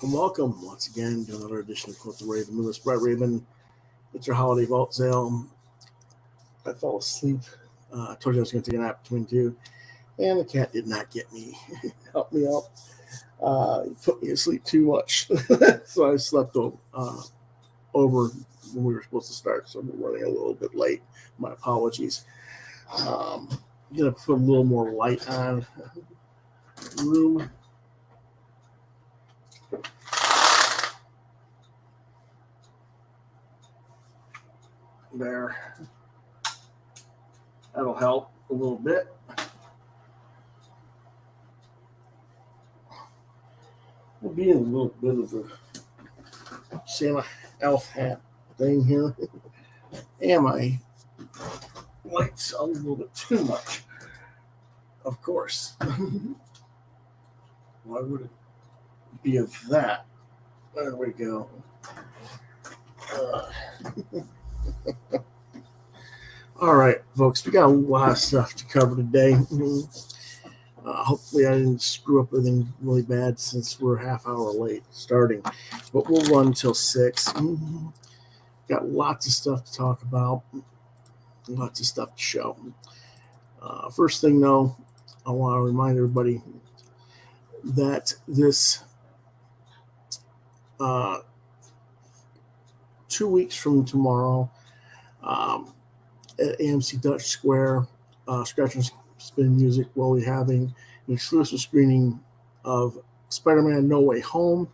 Welcome. Once again to another edition of Quoth the Raven. Lewis Bright Raven. It's your holiday vault sale. I fell asleep. I told you I was going to take a nap between two, and the cat did not get me. Help me out. He put me to sleep too much, so I slept over when we were supposed to start. So we're running a little bit late. My apologies. I'm going to put a little more light on the room. There. That'll help a little bit. We'll be in a little bit of a Santa elf hat thing here. And my lights a little bit too much. Of course. Why would it be of that? There we go. All right, folks, we got a lot of stuff to cover today. Hopefully I didn't screw up anything really bad since we're a half hour late starting, but we'll run until 6. Got lots of stuff to talk about, lots of stuff to show. First thing, though, I want to remind everybody that this 2 weeks from tomorrow, at AMC Dutch Square, Scratch and Spin Music, we'll be having an exclusive screening of Spider-Man No Way Home.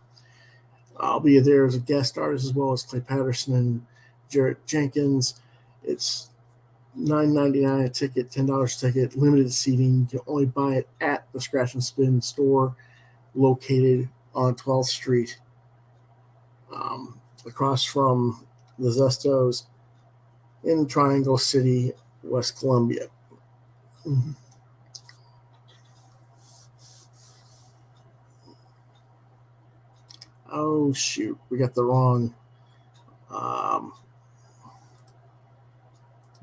I'll be there as a guest artist, as well as Clay Patterson and Jarrett Jenkins. It's $9.99 a ticket, $10 a ticket, limited seating. You can only buy it at the Scratch and Spin store located on 12th Street, across from the Zestos in Triangle City, West Columbia. Oh, shoot. We got the wrong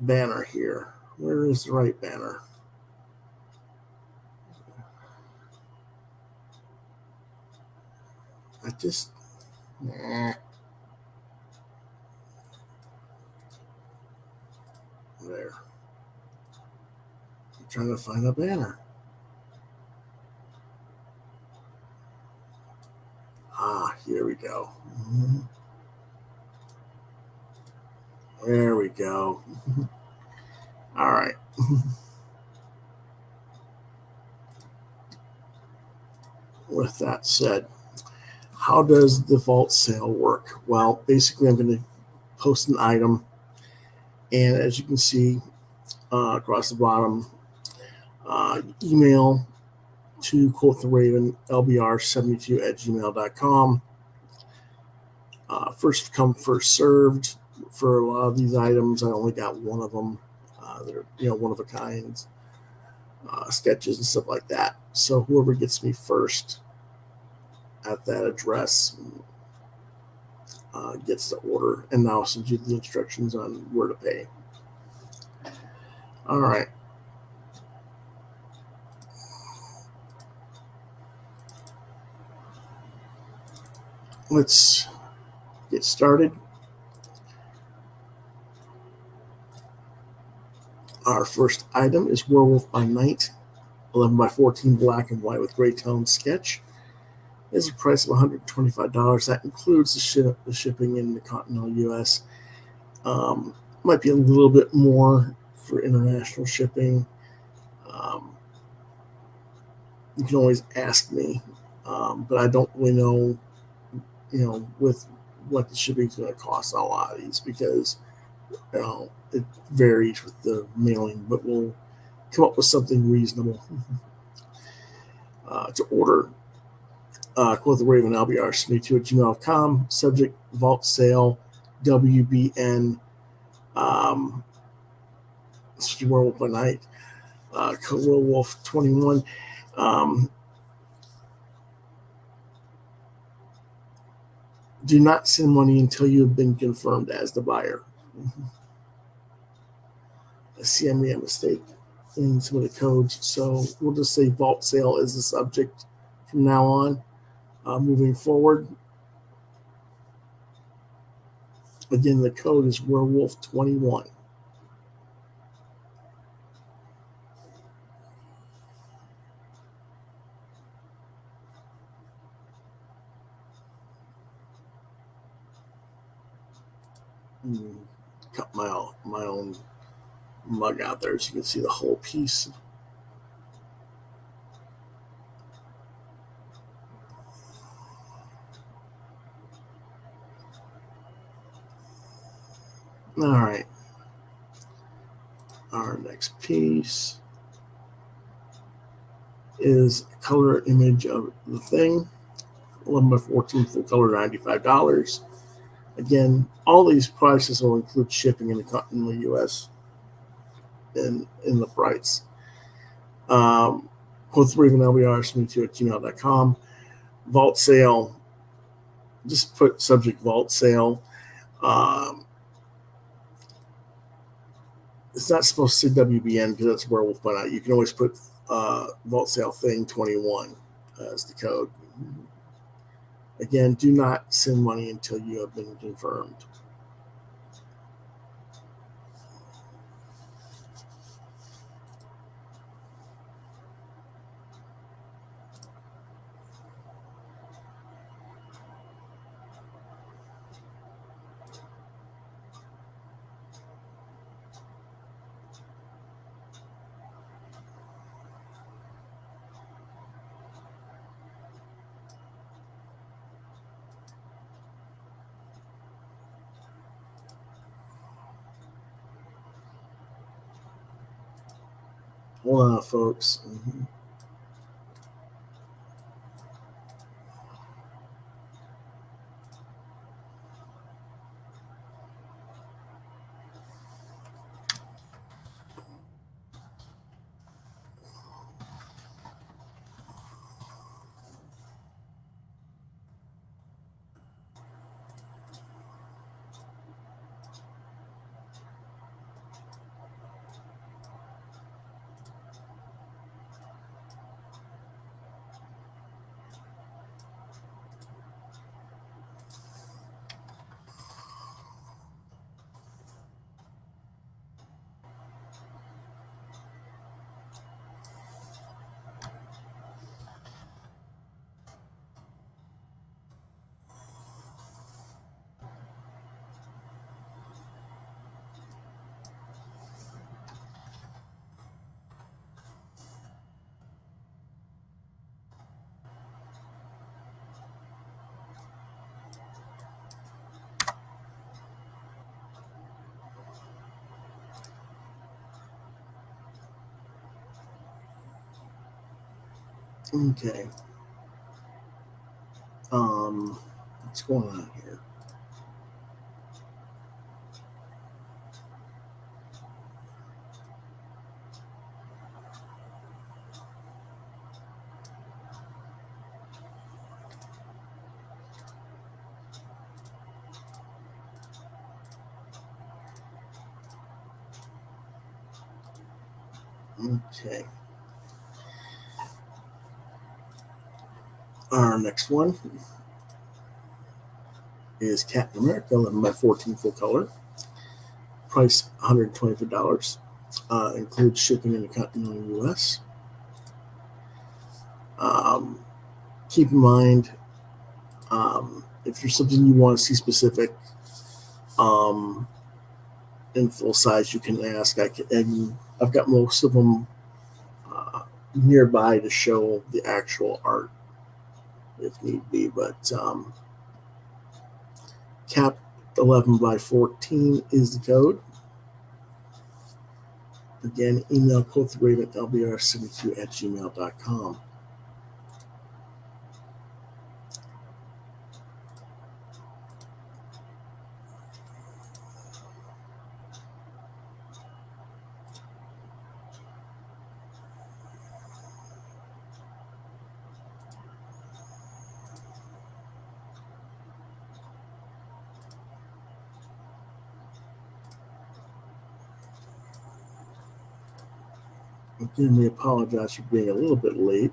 banner here. Where is the right banner? There. I'm trying to find a banner. Here we go. There we go. All right. With that said, how does the vault sale work? Well, basically, I'm going to post an item, and as you can see across the bottom, email to Quoth the Raven, lbr72@gmail.com. First come, first served. For a lot of these items, I only got one of them. They're one of a kind sketches and stuff like that. So whoever gets me first at that address gets the order, and now I'll send you the instructions on where to pay. All right. Let's get started. Our first item is Werewolf by Night, 11 by 14 black and white with greytone sketch. It's a price of $125. That includes the shipping in the continental U.S. Might be a little bit more for international shipping. You can always ask me, but I don't really know, with what the shipping is going to cost on a lot of these, because it varies with the mailing, but we'll come up with something reasonable. To order, Quoth the Raven, lbr72@gmail.com. Subject, vault sale, WBN, Werewolf by Night, Werewolf 21. Do not send money until you have been confirmed as the buyer. I see I made a mistake in some of the codes, so we'll just say vault sale is the subject from now on. Moving forward, again, the code is Werewolf21. Cut my own mug out there so you can see the whole piece. All right. Our next piece is a color image of the thing. 11 by 14 full color, $95. Again, all these prices will include shipping in the U.S. in the price. Quoth Raven LBR72 at gmail.com. Vault sale. Just put subject vault sale. It's not supposed to say WBN because that's Werewolf By Nigi. You can always put vault sale thing 21 as the code. Again, do not send money until you have been confirmed. Hold on, folks. Okay. What's going on here? Okay. Our next one is Captain America, 11 by 14 full color. Price $125. Includes shipping in the continental U.S. Keep in mind, if there's something you want to see specific in full size, you can ask. I've got most of them nearby to show the actual art if need be, but Cap 11 by 14 is the code. Again, email quothravenlbr72 at gmail.com. Again, we apologize for being a little bit late.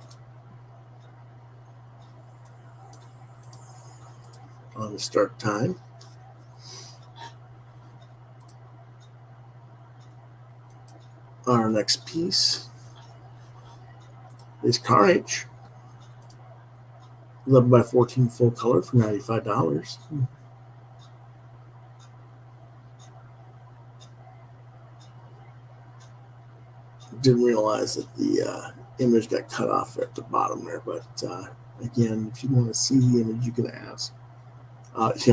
on the start time. Our next piece is Carnage, 11 by 14 full color for $95. Didn't realize that the image got cut off at the bottom there, but again, if you want to see the image, you can ask.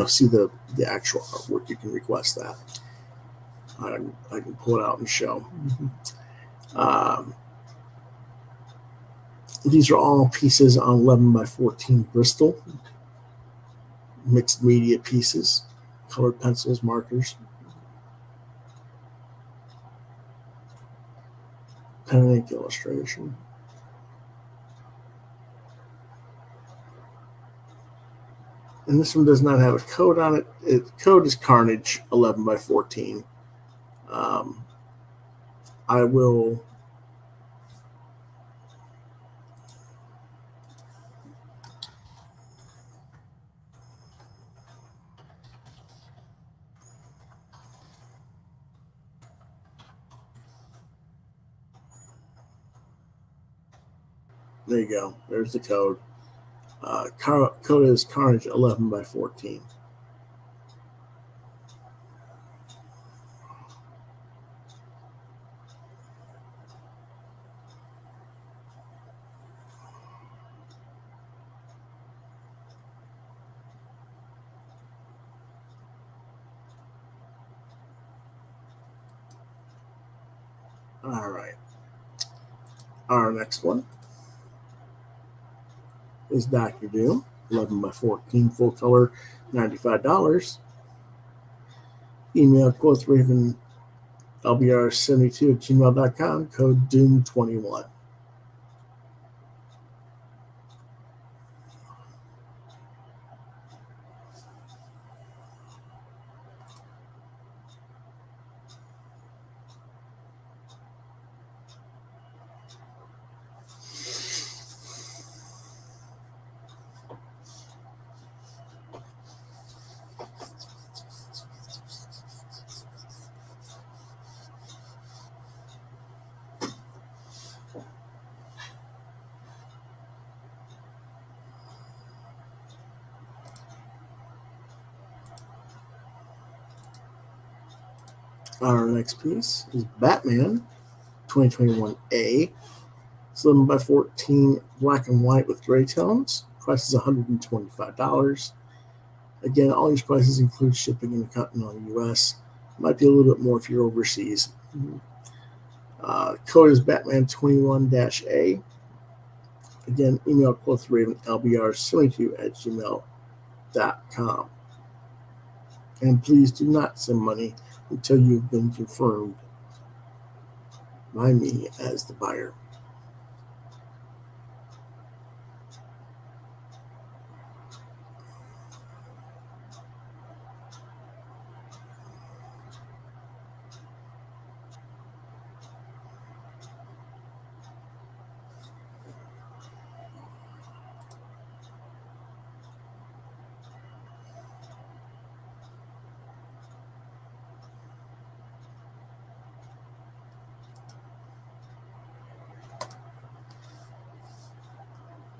See the actual artwork, you can request that. I can pull it out and show. These are all pieces on 11 by 14 Bristol, mixed media pieces, colored pencils, markers, pen and ink illustration. And this one does not have a code on it. The code is Carnage 11 by 14. I will there you go. There's the code. Code is Carnage 11 by 14. All right. Our next one is Dr. Doom, 11 by 14 full color, $95. Email Quoth Raven LBR72@gmail.com, code Doom21. Our next piece is Batman 2021A. It's 11 by 14 black and white with gray tones. Price is $125. Again, all these prices include shipping in the continental US. Might be a little bit more if you're overseas. Code is Batman21-A. Again, email quothravenlbr72@gmail.com. And please do not send money until you've been confirmed by me as the buyer.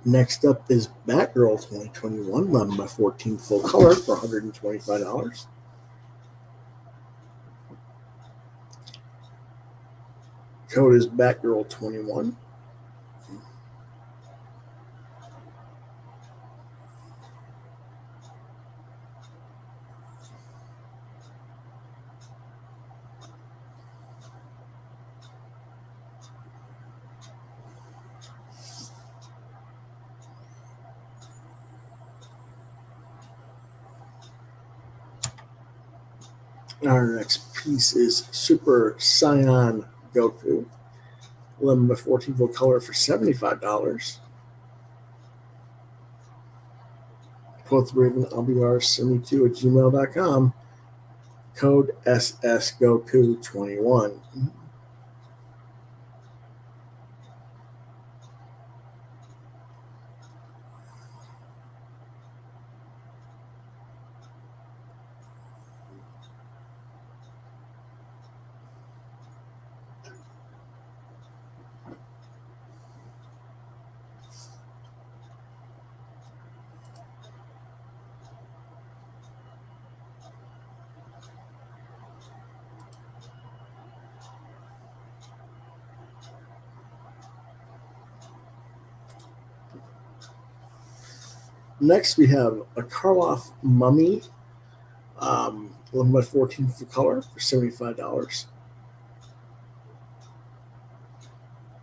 Next up is Batgirl 2021, 11 by 14 full color for $125. Code is Batgirl21. Our next piece is Super Saiyan Goku, 11 by 14 full color for $75. Quoth Raven LBR72@gmail.com. Code SSGoku21. Next, we have a KARLOFF mummy, 11 by 14 for color for $75.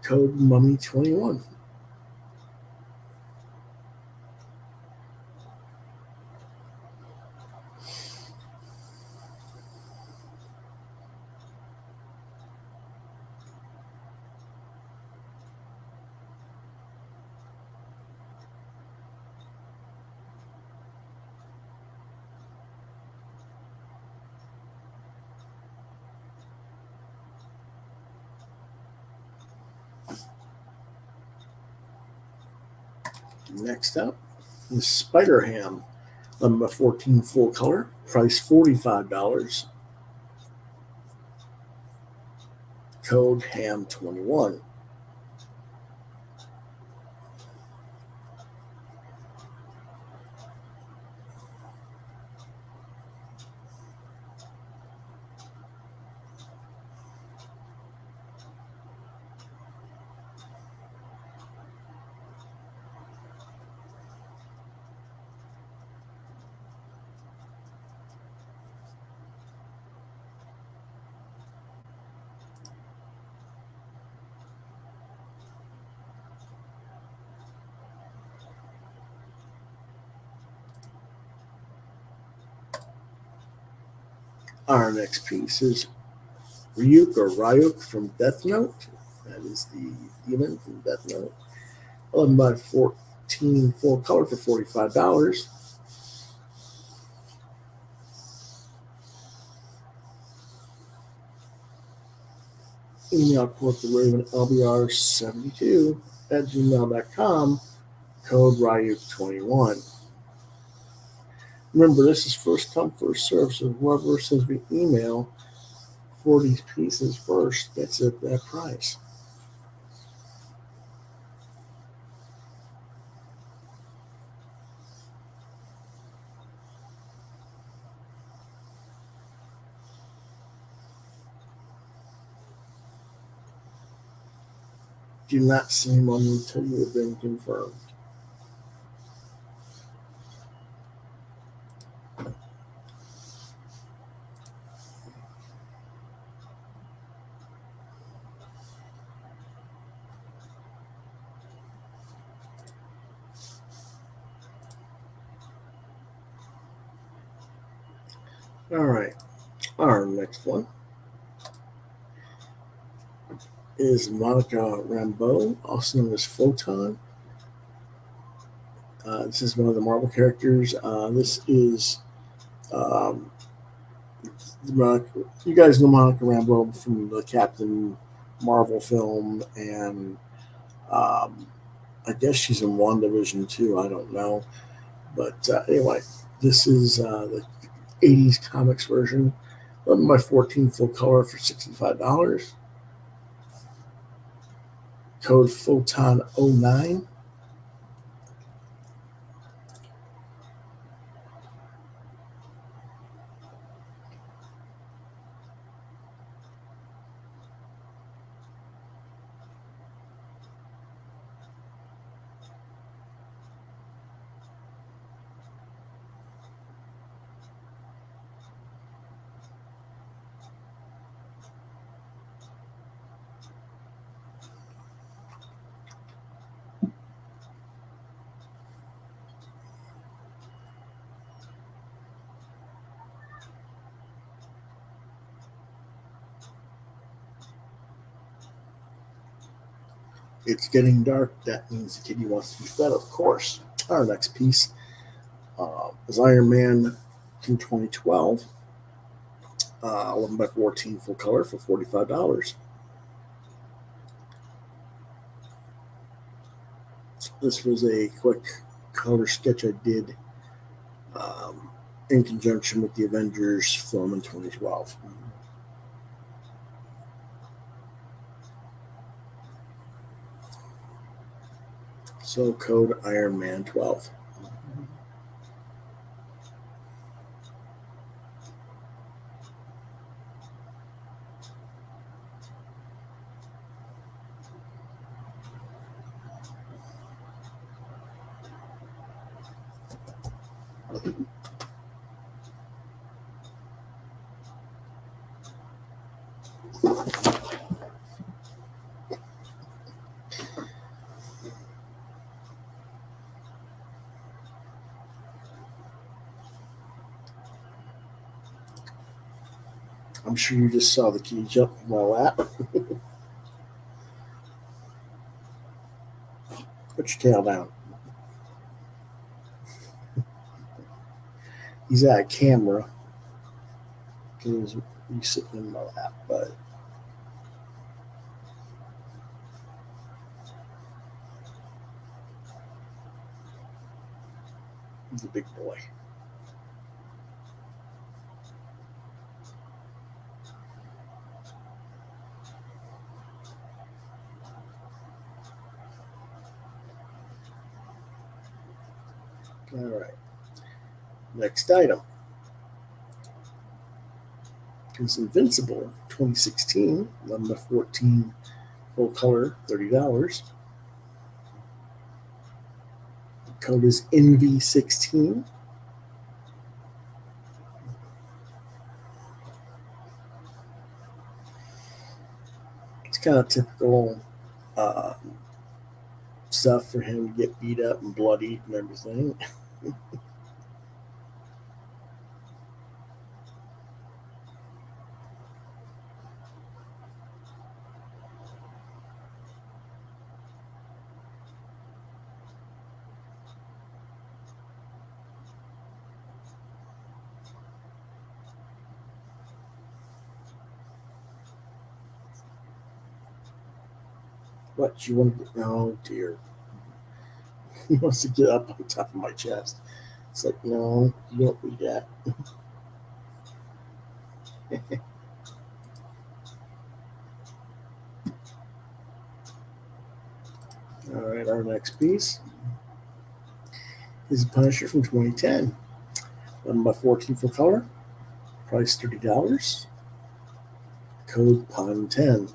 Code mummy21. Next up, the Spider Ham, 11 by 14 full color, price $45. Code ham21. Our next piece is RYUK or RYUK from Death Note. That is the demon from Death Note. 11 by 14 full color for $45. Email Quoth the Raven LBR72 at gmail.com. Code RYUK21. Remember, this is first come, first serve, so whoever sends me email for these pieces first gets it at that price. Do not see one until you have been confirmed. All right, our next one is Monica Rambeau, also known as Photon. This is one of the Marvel characters. This is you guys know Monica Rambeau from the Captain Marvel film, and I guess she's in WandaVision too. I don't know, but anyway, this is the 80s comics version, 11 by 14 full color for $65. Code Photon09. It's getting dark. That means the kitty wants to be fed, of course. Our next piece is Iron Man from 2012. 11 by 14 full color for $45. This was a quick color sketch I did in conjunction with the Avengers film in 2012. So code Iron Man 12. I'm sure you just saw the key jump in my lap. Put your tail down. He's at a camera because he's sitting in my lap, but he's a big boy. All right. Next item is Invincible 2016, 11x14, full color, $30. The code is NV16. It's kind of typical stuff for him to get beat up and bloodied and everything. What you want to get? Oh dear. He wants to get up on top of my chest. It's like, no, you don't do that. All right, our next piece is Punisher from 2010. 11x14 full color. Price $30. Code PUN10.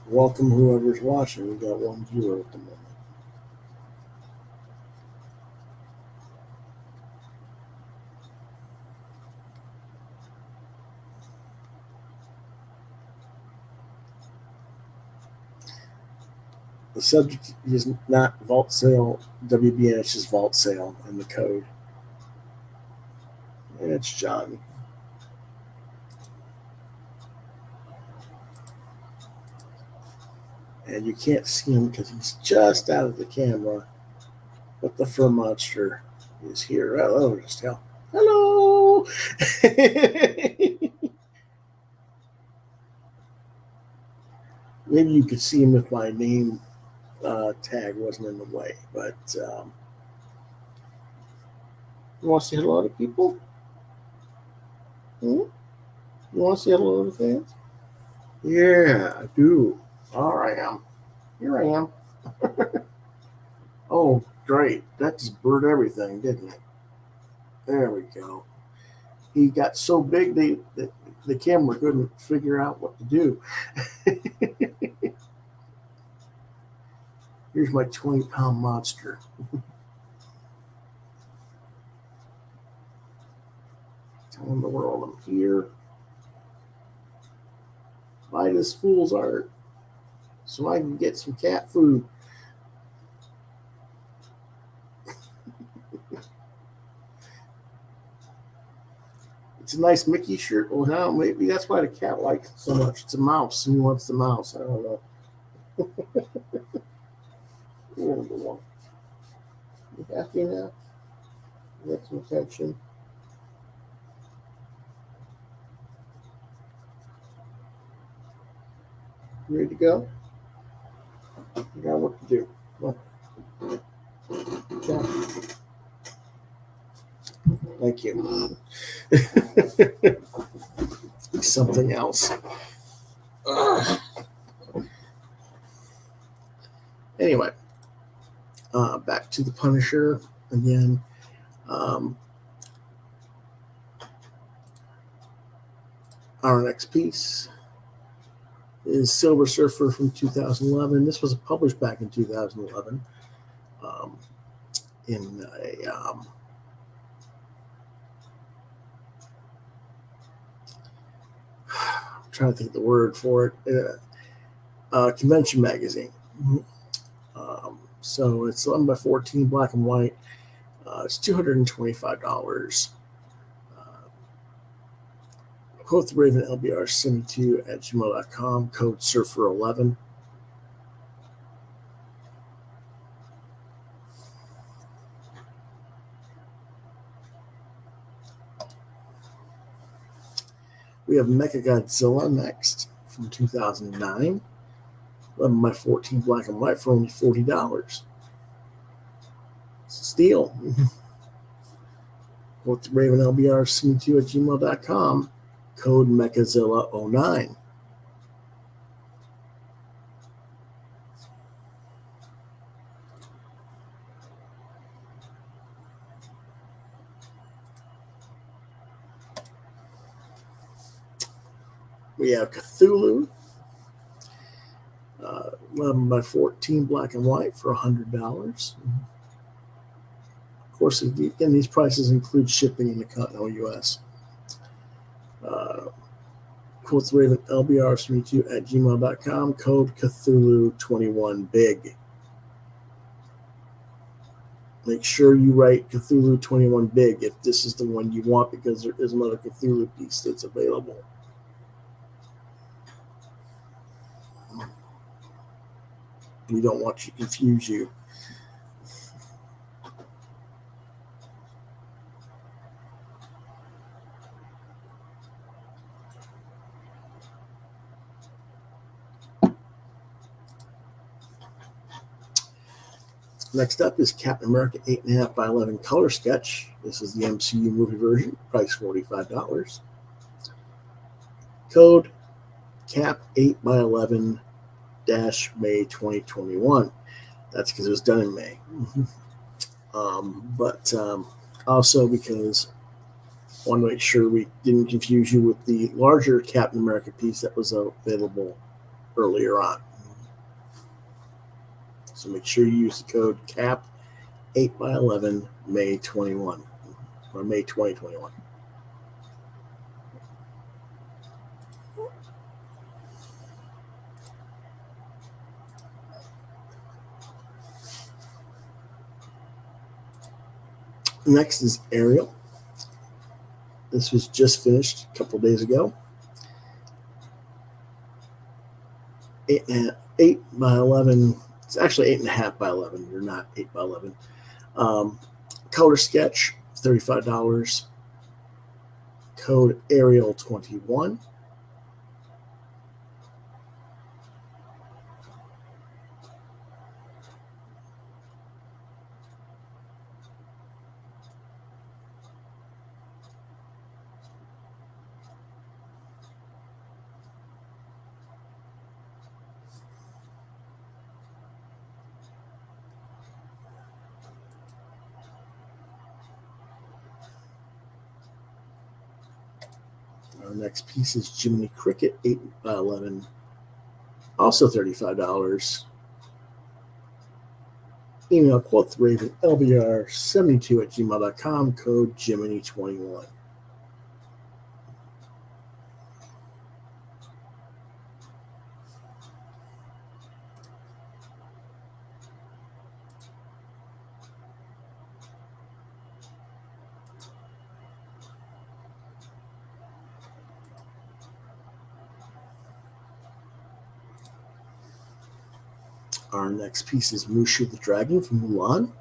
Welcome whoever's watching. We got one viewer at the moment. The subject is not vault sale, WBN, it's just vault sale in the code. And it's John. And you can't see him because he's just out of the camera. But the fur monster is here. Oh, just tell. Hello! Maybe you could see him if my name tag wasn't in the way. But you want to say hello to people? You want to say hello to fans? Yeah, I do. I am. Here I am. Oh, great. That just blurred everything, didn't it? There we go. He got so big the camera couldn't figure out what to do. Here's my 20-pound monster. Telling the world I'm here. Buy this fool's art so I can get some cat food. It's a nice Mickey shirt. Well, now maybe that's why the cat likes it so much. It's a mouse, and he wants the mouse. I don't know. You happy now? You got some attention. You ready to go? You got work to do. Come on. Thank you. Something else. Anyway, back to the Punisher again. Our next piece is Silver Surfer from 2011. This was published back in 2011 in a I'm trying to think of the word for it, convention magazine. So it's 11 by 14, black and white. It's $225. Quoth Raven LBR 72 at gmail.com, code Surfer11. We have MechaGodzilla next from 2009. 11 by 14 black and white for only $40. It's a steal. Quoth Raven LBR 72 at gmail.com, code MechaZilla09. We have Cthulhu, 11 by 14 black and white for $100. Of course, again, these prices include shipping in the continental U.S. Quoth Raven LBR 72 at gmail.com, code Cthulhu21BIG. Make sure you write Cthulhu21BIG if this is the one you want, because there is another Cthulhu piece that's available. We don't want to confuse you. Next up is Captain America 8.5 by 11 color sketch. This is the MCU movie version, price $45. Code CAP 8 by 11 May 2021. That's because it was done in May. But also because I want to make sure we didn't confuse you with the larger Captain America piece that was available earlier on. So make sure you use the code CAP 8 by 11 May 21 or May 2021. Next is Ariel. This was just finished a couple days ago. 8 by 11. It's actually 8.5 by 11. You're not 8 by 11. Color sketch, $35. Code Ariel21. Our next piece is Jiminy Cricket, 8 by 11, also $35. Email Quoth Raven LBR 72 at gmail.com, code Jiminy21. Our next piece is MUSHU the Dragon from MULAN.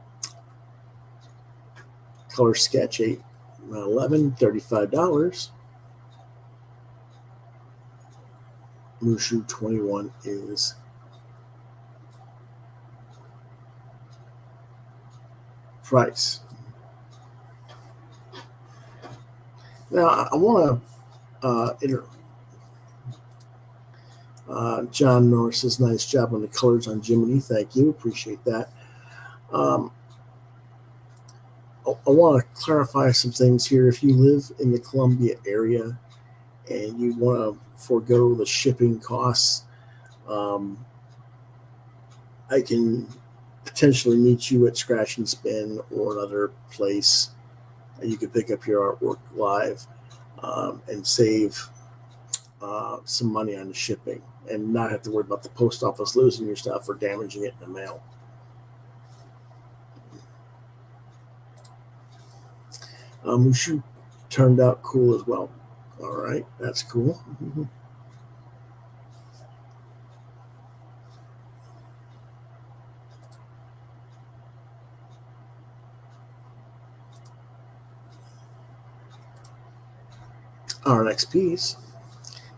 Color sketch 8 by 11, $35. MUSHU 21 is price. Now I want to John Norris says, nice job on the colors on Jiminy. Thank you. Appreciate that. I want to clarify some things here. If you live in the Columbia area and you want to forego the shipping costs, I can potentially meet you at Scratch and Spin or another place. You can pick up your artwork live and save some money on the shipping and not have to worry about the post office losing your stuff or damaging it in the mail. MUSHU turned out cool as well. All right, that's cool. Our next piece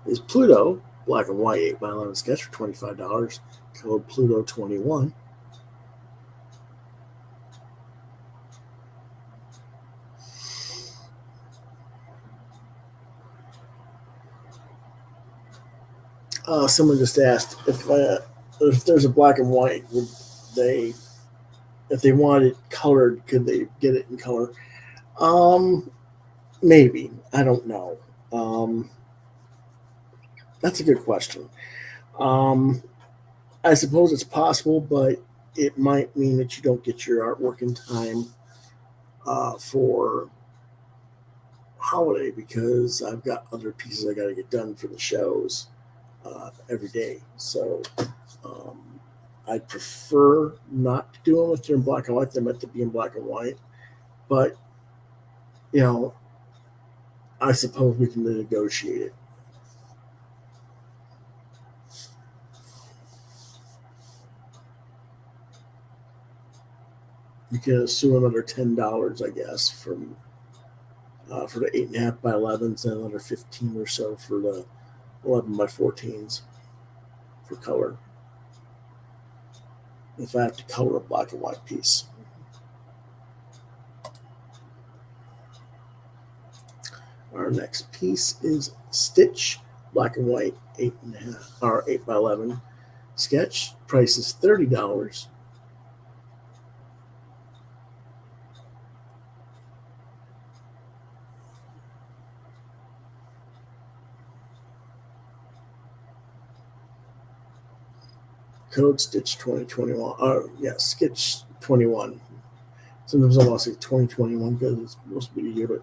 is Pluto, black and white 8x11 sketch for $25. Code Pluto21. Someone just asked if there's a black and white, would they, if they wanted it colored, could they get it in color? Maybe. I don't know. That's a good question. I suppose it's possible, but it might mean that you don't get your artwork in time for holiday because I've got other pieces I got to get done for the shows every day. So I prefer not to do them if they're in black and white. They're meant to be in black and white. But, you know, I suppose we can negotiate it. You can sue another $10, I guess, for the 8.5x11s and another 15 or so for the 11x14s for color. If I have to color a black and white piece. Our next piece is Stitch, black and white 8.5 or 8x11 sketch. Price is $30. Code Stitch 2021. Sketch 21. Sometimes I want to say 2021 because it's supposed to be a year, but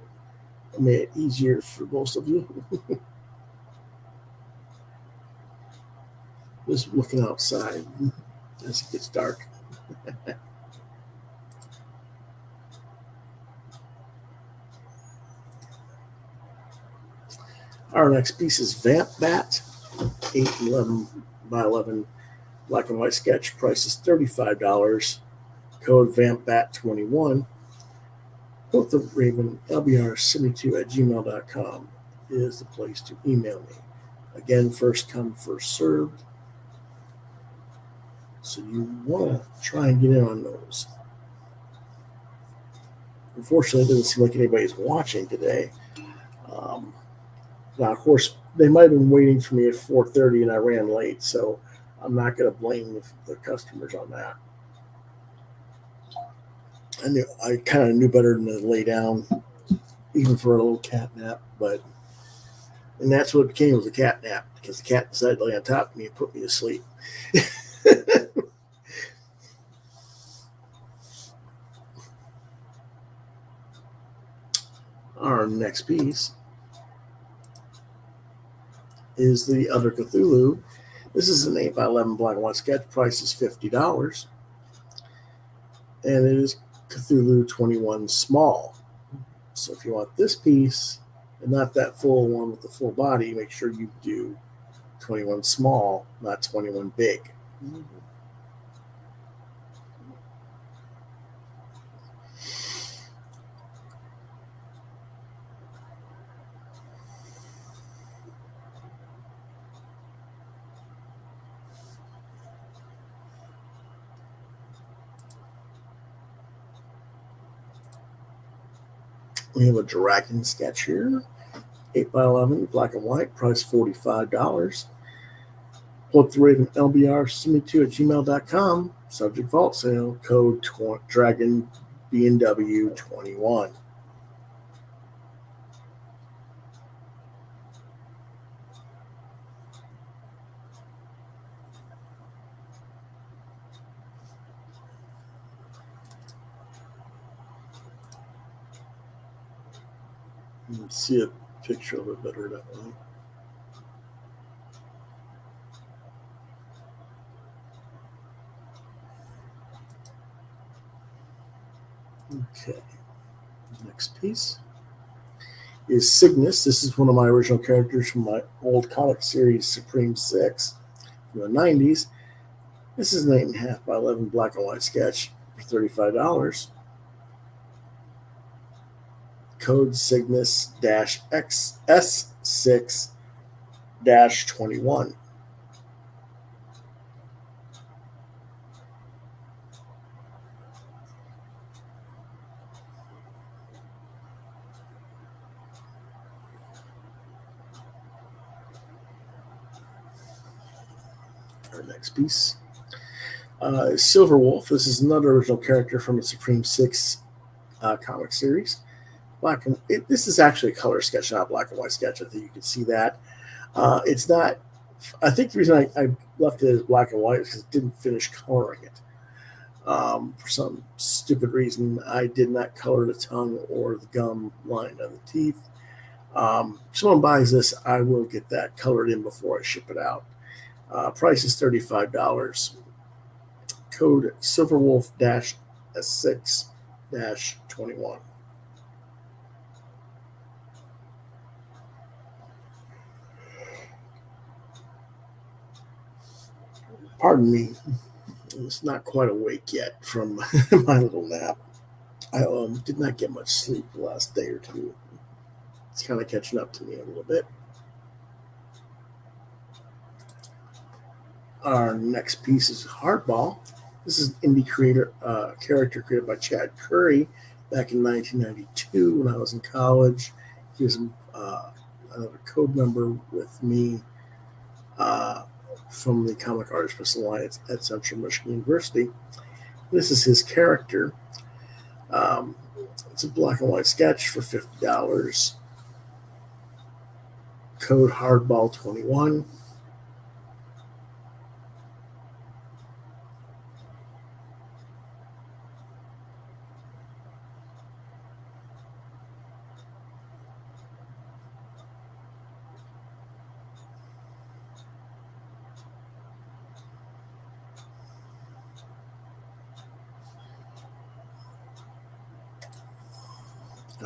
I made it easier for most of you. Just looking outside as it gets dark. Our next piece is Vamp Bat, 8.11x11 black and white sketch. Price is $35. Code VampBat21. Quoth the Raven, LBR72@gmail.com is the place to email me. Again, first come, first served. So you want to try and get in on those. Unfortunately, it doesn't seem like anybody's watching today. Now, of course, they might have been waiting for me at 4:30 and I ran late, so I'm not going to blame the customers on that. I kind of knew better than to lay down, even for a little cat nap, and that's what it became, was a cat nap, because the cat decided to lay on top of me and put me to sleep. Our next piece is the other Cthulhu. This is an 8x11 black and white sketch. Price is $50. And it is Cthulhu 21 small. So if you want this piece and not that full one with the full body, make sure you do 21 small, not 21 big. We have a dragon sketch here, 8x11, black and white, price $45. Quoth the Raven, LBR72@gmail.com, subject vault sale, code Dragon BNW 21. You can see a picture of it better that way. Okay, next piece is Cygnus. This is one of my original characters from my old comic series Supreme 6 from the 90s. This is an 8.5 by 11 black and white sketch for $35. Code Cygnus-XS6-21. Our next piece is Silverwolf. This is another original character from the Supreme 6 comic series. This is actually a color sketch, not a black and white sketch. I think you can see that. It's not. I think the reason I left it as black and white is because it didn't finish coloring it. For some stupid reason, I did not color the tongue or the gum line on the teeth. If someone buys this, I will get that colored in before I ship it out. Price is $35. Code Silverwolf-S6-21. Pardon me. It's not quite awake yet from my little nap. I did not get much sleep the last day or two. It's kind of catching up to me a little bit. Our next piece is Hardball. This is an indie character created by Chad Curry back in 1992 when I was in college. He was another code member with me from the Comic Artists Alliance at Central Michigan University. This is his character. It's a black and white sketch for $50. Code HARDBALL21.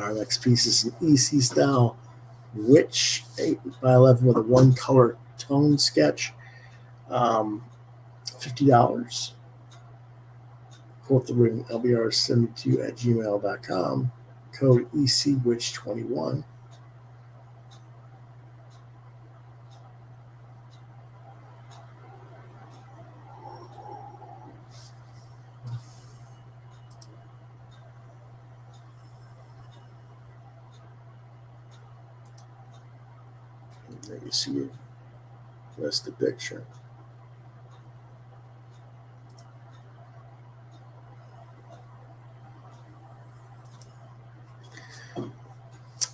Our next piece is an EC style Witch 8 by 11 with a one color tone sketch. $50. Quoth the ring LBR72@gmail.com. Code ECWitch21. There you see it. That's the picture.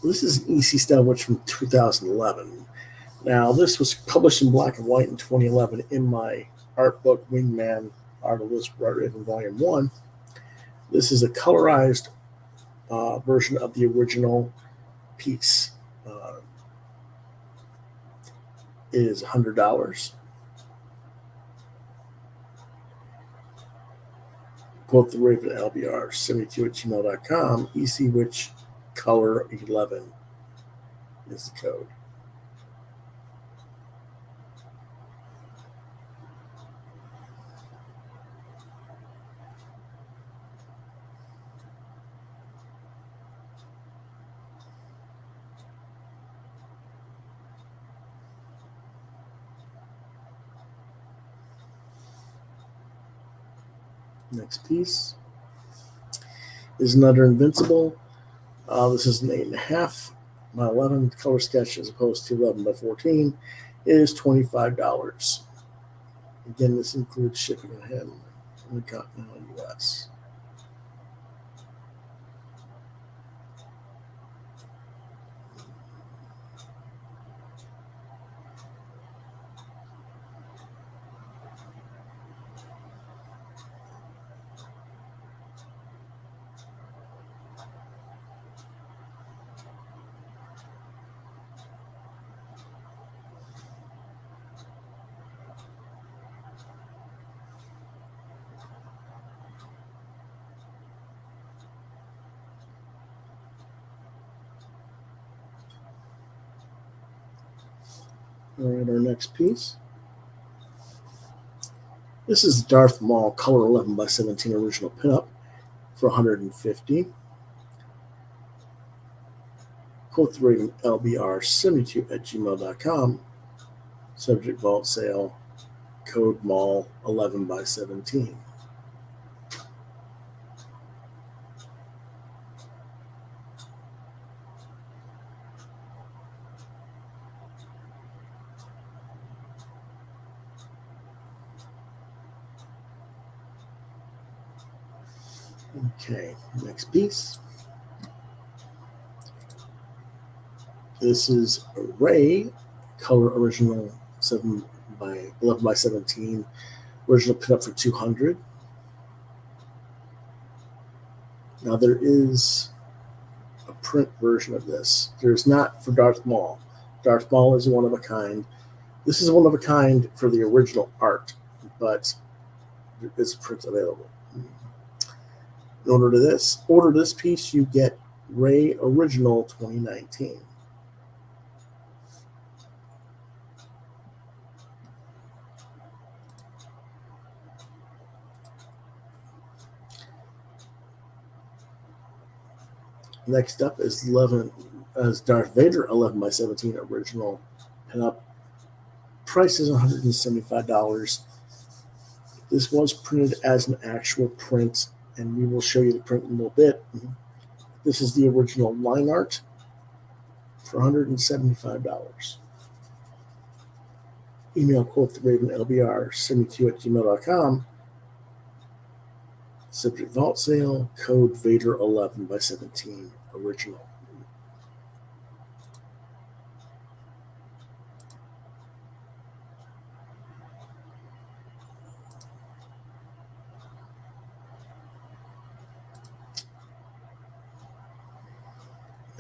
This is an EC style Witch from 2011. Now, this was published in black and white in 2011 in my art book, Wingman Art of List Written Volume 1. This is a colorized version of the original piece. It is $100. Quote the Raven LBR72@gmail.com. EC Witch Color 11 is the code. Next piece is another Invincible. This is an 8.5 by 11 color sketch as opposed to 11 by 14. It is $25. Again, this includes shipping and handling in the continental U.S. All right, our next piece. This is Darth Maul color 11 by 17 original pinup for $150. Quoth rating LBR72@gmail.com. Subject vault sale. Code MAUL 11 by 17. Okay, next piece. This is Rey, color original 7 by 11 by 17, original pinup for $200. Now there is a print version of this. There's not for Darth Maul. Darth Maul is one of a kind. This is one of a kind for the original art, but there is a print available. In order this piece, you get Rey Original 2019. Next up is Darth Vader 11 by 17 original pinup. Price is $175. This was printed as an actual print, and we will show you the print in a little bit. This is the original line art for $175. Email quotheravenlbr72@gmail.com. Subject vault sale. Code Vader 11 by 17 original.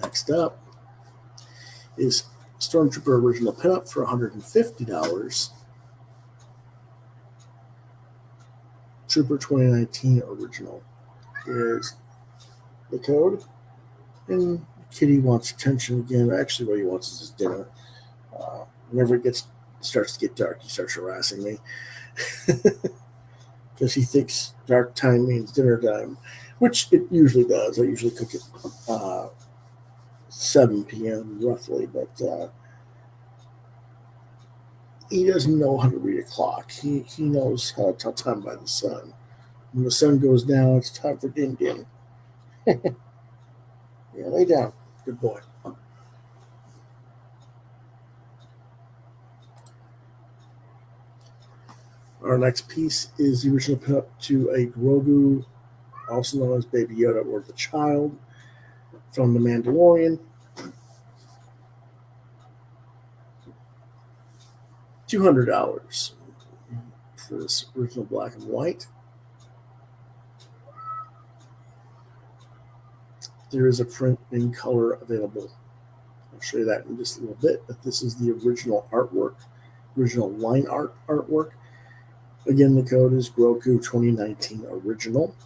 Next up is Stormtrooper original pinup for $150. Trooper 2019 original. Here's the code. And Kitty wants attention again. Actually, what he wants is his dinner. Whenever it starts to get dark, he starts harassing me. Because he thinks dark time means dinner time, which it usually does. I usually cook at 7 p.m. roughly, but he doesn't know how to read a clock. He knows how to tell time by the sun. When the sun goes down, it's time for din-din. Yeah, lay down. Good boy. Our next piece is the original pinup to a Grogu, also known as Baby Yoda or the Child, from The Mandalorian. $200 for this original black and white. There is a print in color available. I'll show you that in just a little bit, but this is the original artwork, original line art artwork. Again, the code is Grogu 2019 original.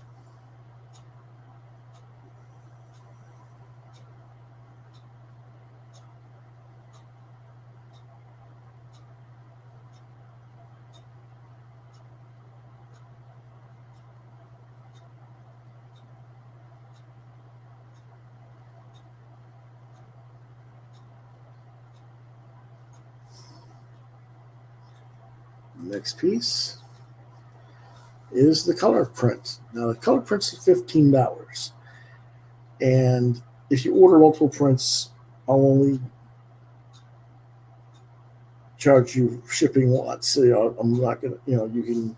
Next piece is the color print. Now, the color print's $15. And if you order multiple prints, I'll only charge you shipping once. So, I'm not going to, you can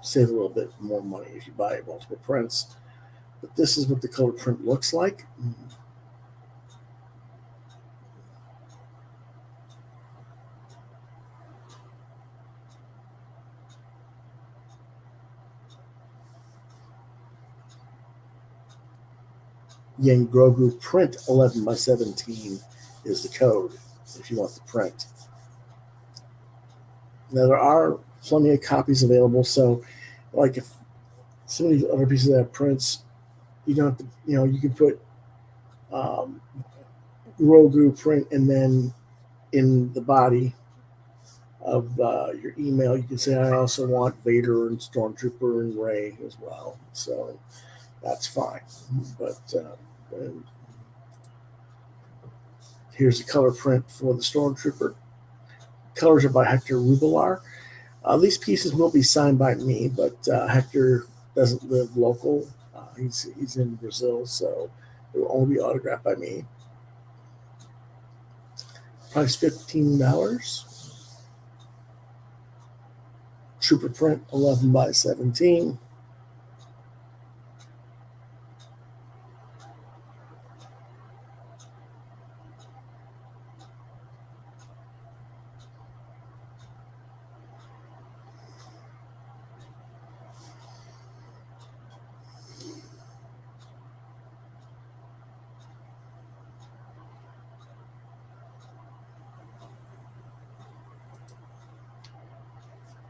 save a little bit more money if you buy multiple prints. But this is what the color print looks like. Again, Grogu print 11 by 17 is the code if you want the print. Now, there are plenty of copies available, so like if some of these other pieces that have prints, you don't have to, you can put Grogu print and then in the body of your email, you can say, I also want Vader and Stormtrooper and Rey as well. So that's fine. But here's the color print for the Stormtrooper. Colors are by Hector Rubila. These pieces will be signed by me, but Hector doesn't live local. He's in Brazil, so it will only be autographed by me. Price $15. Trooper print 11 by 17.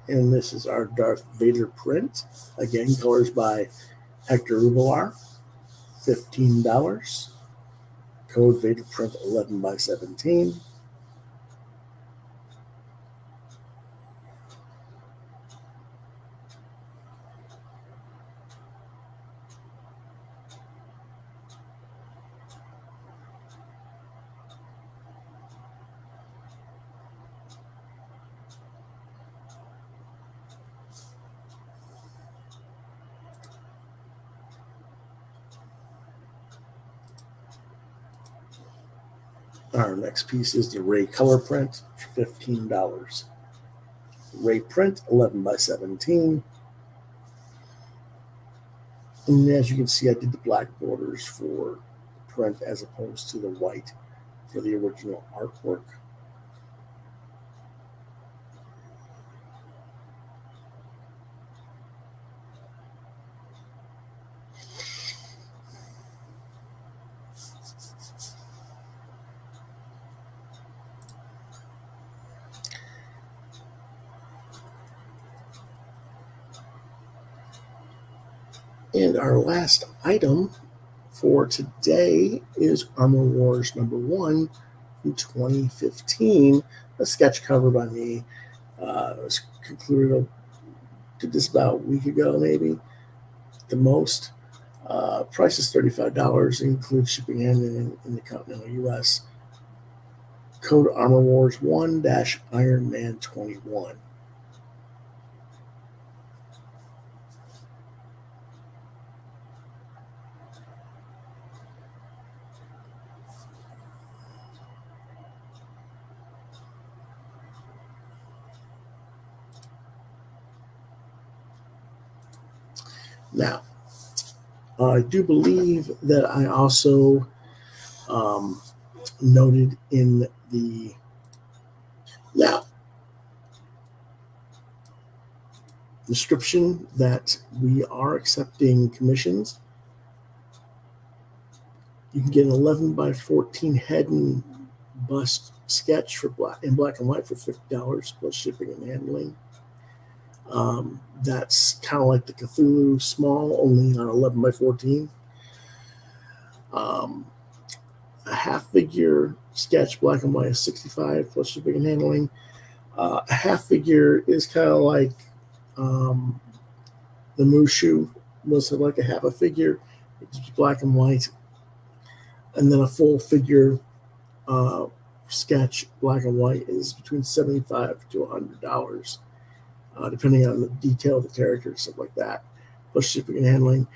And this is our Darth Vader print. Again, colors by Hector Rubila, $15. Code Vader print 11 by 17. Our next piece is the Rey color print for $15. Rey print 11 by 17. And as you can see, I did the black borders for print as opposed to the white for the original artwork. And our last item for today is Armor Wars #1 from 2015, a sketch cover by me. It was concluded, did this about a week ago, maybe, the most. Price is $35, includes shipping and in the continental US. Code Armor Wars 1-Iron Man 21. Now, I do believe that I also noted in the description that we are accepting commissions. You can get an 11 by 14 head and bust sketch for black and white for $50 plus shipping and handling. That's kind of like the Cthulhu small, only on 11 by 14. A half figure sketch black and white is $65 plus shipping and handling. A half figure is kind of like the MUSHU was like a half a figure. It's black and white. And then a full figure sketch black and white is between $75 to $100. Depending on the detail of the character and stuff like that, plus shipping and handling.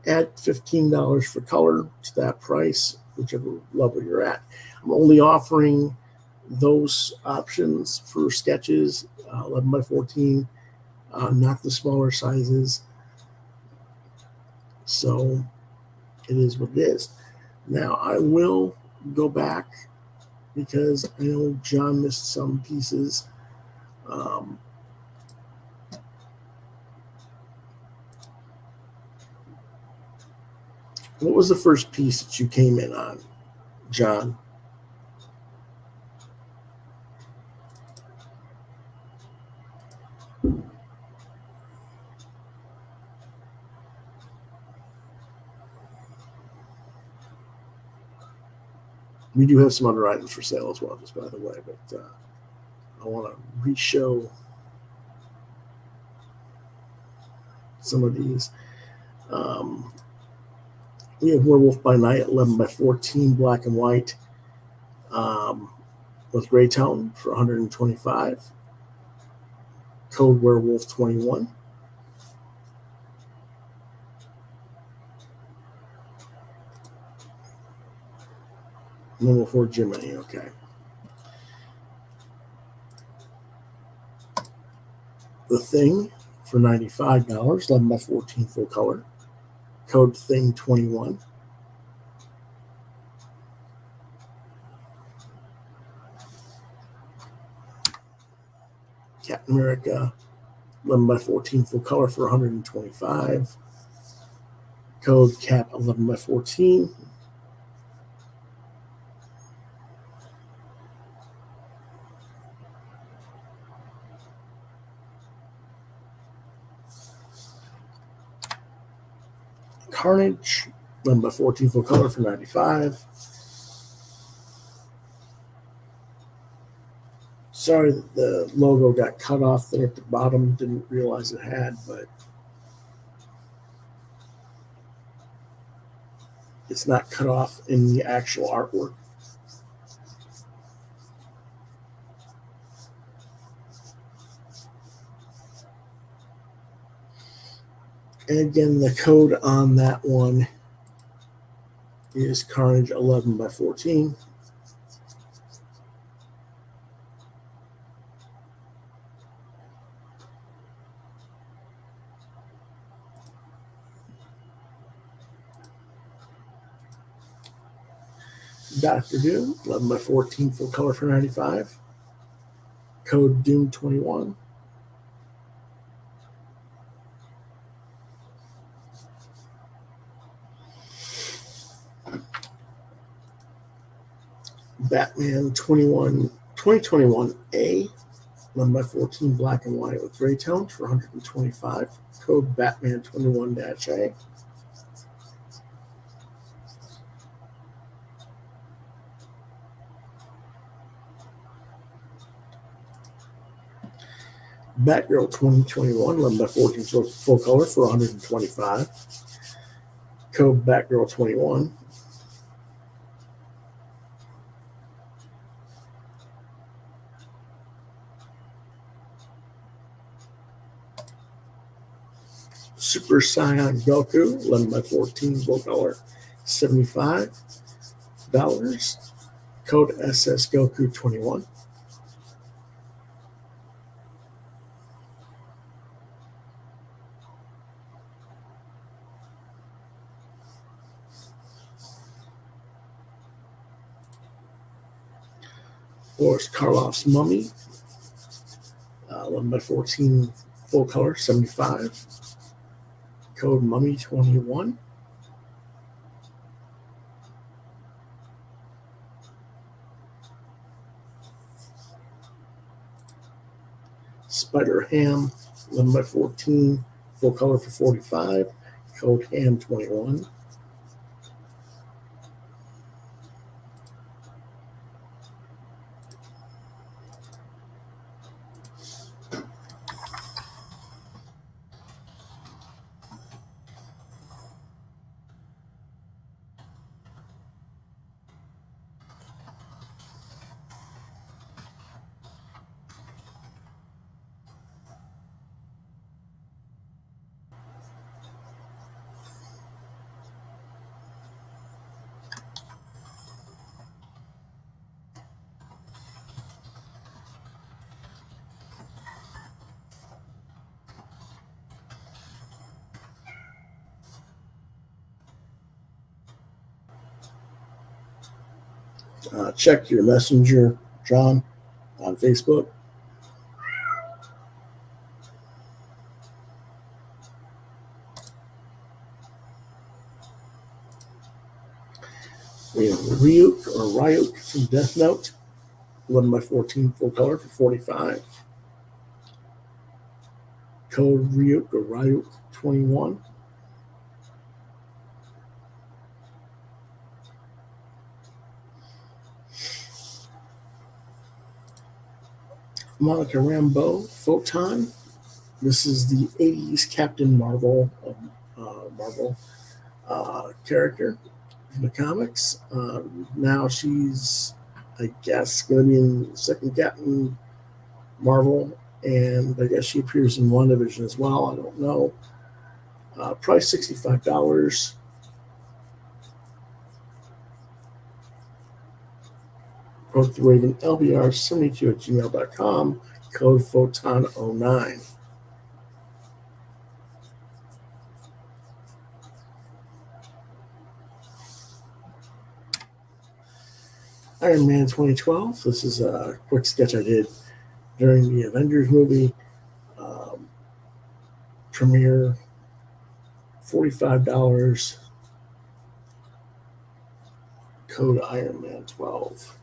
Add $15 for color to that price, whichever level you're at. I'm only offering those options for sketches, 11 by 14, not the smaller sizes. So it is what it is. Now I will go back because I know John missed some pieces. What was the first piece that you came in on, John? We do have some other items for sale as well, just by the way, but I want to re-show some of these. We have Werewolf by Night 11x14 black and white with greytone for $125. Code Werewolf 21. Normal for Jiminy, okay. The Thing for $95, 11x14 full color. Code Thing 21. Captain America 11x14 full color for $125. Code Cap 11x14. Carnage 11x14 full color for $95. Sorry that the logo got cut off there at the bottom. Didn't realize it had, but it's not cut off in the actual artwork. And again, the code on that one is Carnage 11x14. Dr. Doom 11x14 full color for $95. Code Doom 21. Batman 2021A 11x14 black and white with gray tones for $125. Code Batman 21-A. Batgirl 2021 11x14 full color for $125. Code Batgirl 21. Super Saiyan Goku 11x14 full color $75. Code SS Goku 21. Boris Karloff's Mummy 11x14 full color $75. Code Mummy 21. Spider Ham 11x14 full color for $45. Code Ham 21. Check your messenger, John, on Facebook. We have RYUK or RYUK from Death Note, 11x14 full color for $45. Code RYUK or RYUK 21. Monica Rambeau Photon. This is the 80s Captain Marvel Marvel character in the comics. Now she's, I guess, going to be in the second Captain Marvel, and I guess she appears in WandaVision as well. I don't know. Price $65. Quoth the Raven LBR72@gmail.com. Code Photon09. Iron Man 2012. This is a quick sketch I did during the Avengers movie. Premiere, $45. Code Iron Man 12.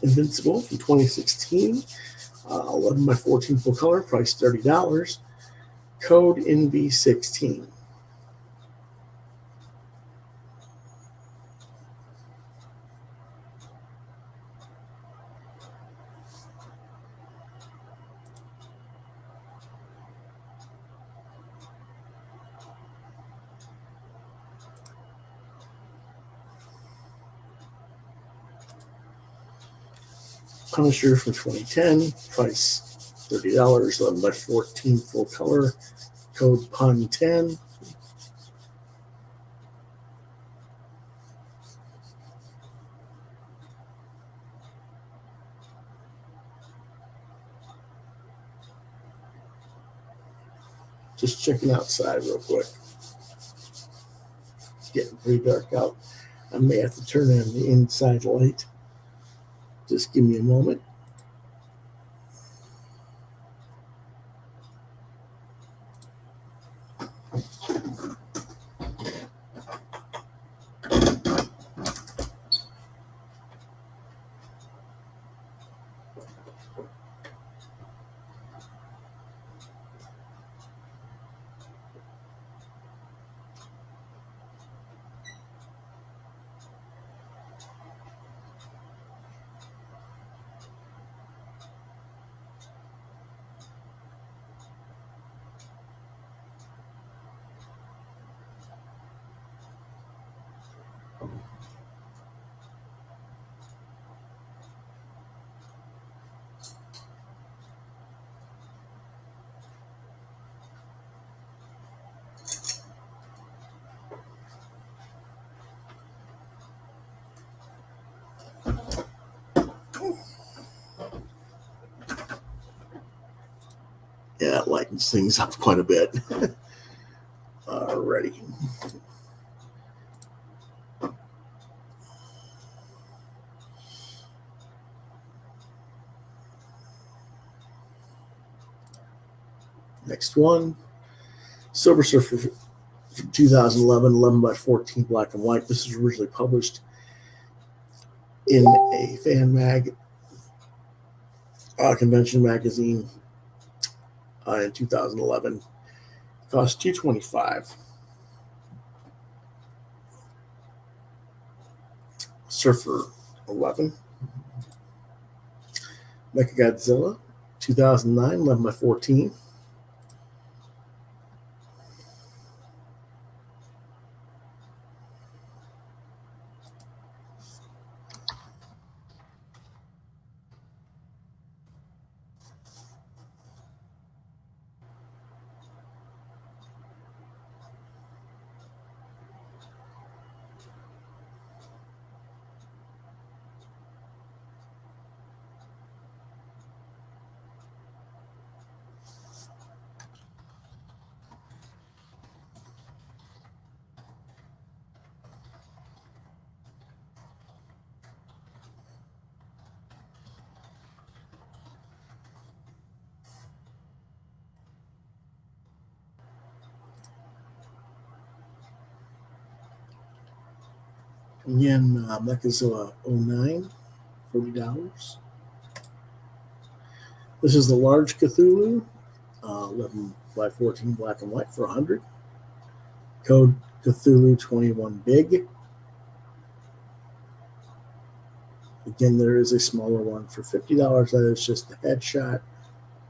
Invincible from 2016, 11 by 14 full color, price $30. Code NV16. Punisher from 2010, price $30, 11 by 14 full color, code PUN10. Just checking outside real quick. It's getting pretty dark out. I may have to turn on the inside light. Just give me a moment. Yeah, it lightens things up quite a bit. Alrighty. Next one. Silver Surfer from 2011, 11 by 14 black and white. This was originally published in a fan mag convention magazine in 2011. Cost $225. Surfer 11. MechaGodzilla 2009, 11 by 14. Again, MechaGodzilla 09, $40. This is the large Cthulhu, 11 by 14 black and white for 100. Code Cthulhu 21 big. Again, there is a smaller one for $50. That is just the headshot.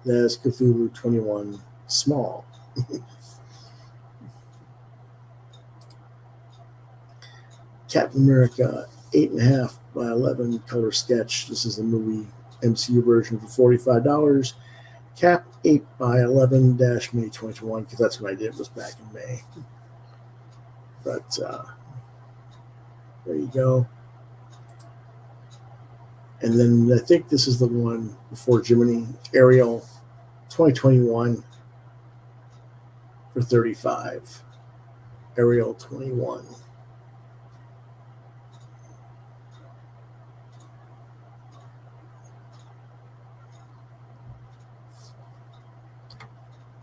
That is Cthulhu 21 small. Captain America 8.5 by 11 color sketch. This is the movie MCU version for $45. Cap 8 by 11 May 2021, because that's what I did, was back in May. But there you go. And then I think this is the one before Jiminy, Ariel 2021 for $35. Ariel 21.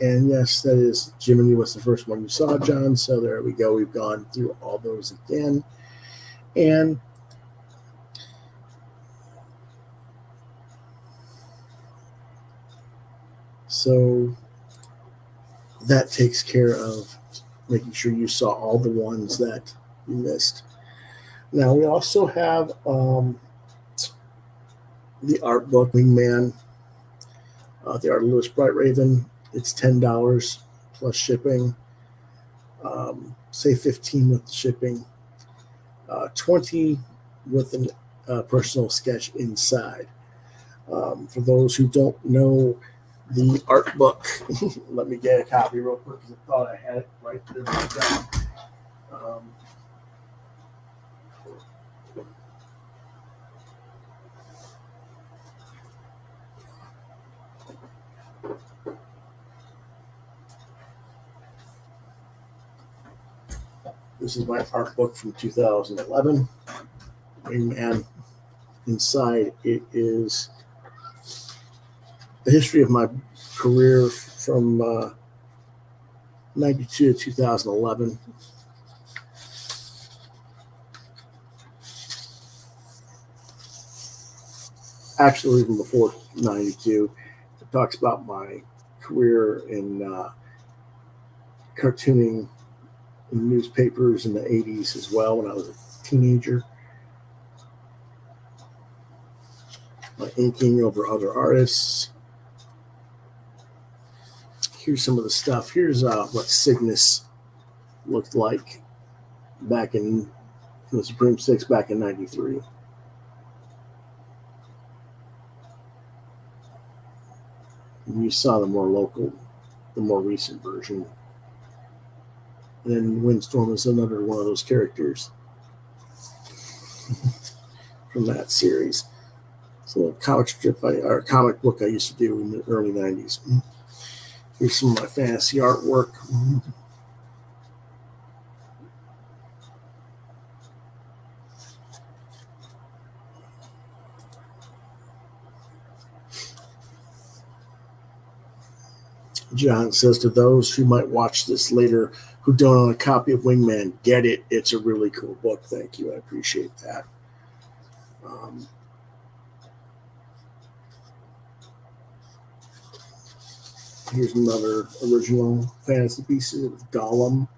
And yes, that is Jiminy was the first one you saw, John. So there we go. We've gone through all those again. And so that takes care of making sure you saw all the ones that you missed. Now, we also have the art book, Wingman, the art of Louis Bright Raven. It's $10 plus shipping. Say 15 with shipping. 20 with a personal sketch inside. For those who don't know the art book, let me get a copy real quick because I thought I had it right there. This is my art book from 2011. And inside it is the history of my career from 92 to 2011. Actually, even before 92. It talks about my career in cartooning in newspapers in the 80s as well when I was a teenager. My inking over other artists. Here's some of the stuff. Here's what Cygnus looked like back in the Supreme Six back in 93. And you saw the more local, the more recent version. And then Windstorm is another one of those characters from that series. It's a little comic strip or comic book I used to do in the early 90s. Here's some of my fantasy artwork. John says, to those who might watch this later who don't own a copy of Wingman, get it. It's a really cool book. Thank you. I appreciate that. Here's another original fantasy piece of Gollum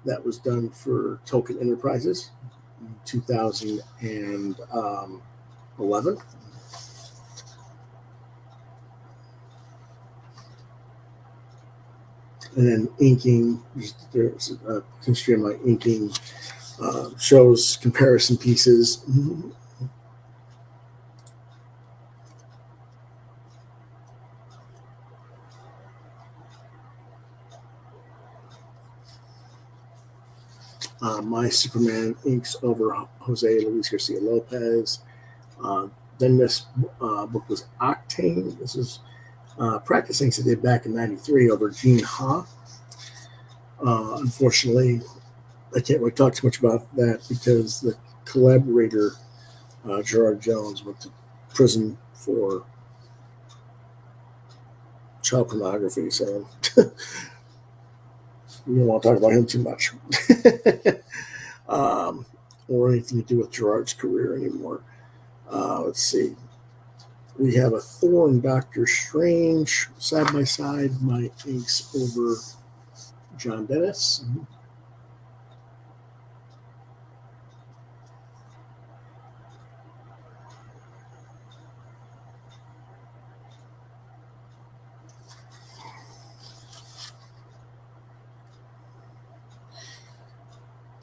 that was done for Tolkien Enterprises in 2011. And then inking, there's a history of my inking, shows comparison pieces. My Superman inks over Jose Luis Garcia Lopez. Then this book was Octane. This is practice inks I did back in 93 over Gene Ha. Unfortunately, I can't really talk too much about that because the collaborator, Gerard Jones, went to prison for child pornography, so we don't want to talk about him too much. Or anything to do with Gerard's career anymore. Let's see. We have a Thor and Doctor Strange side by side. My inks over John Dennis.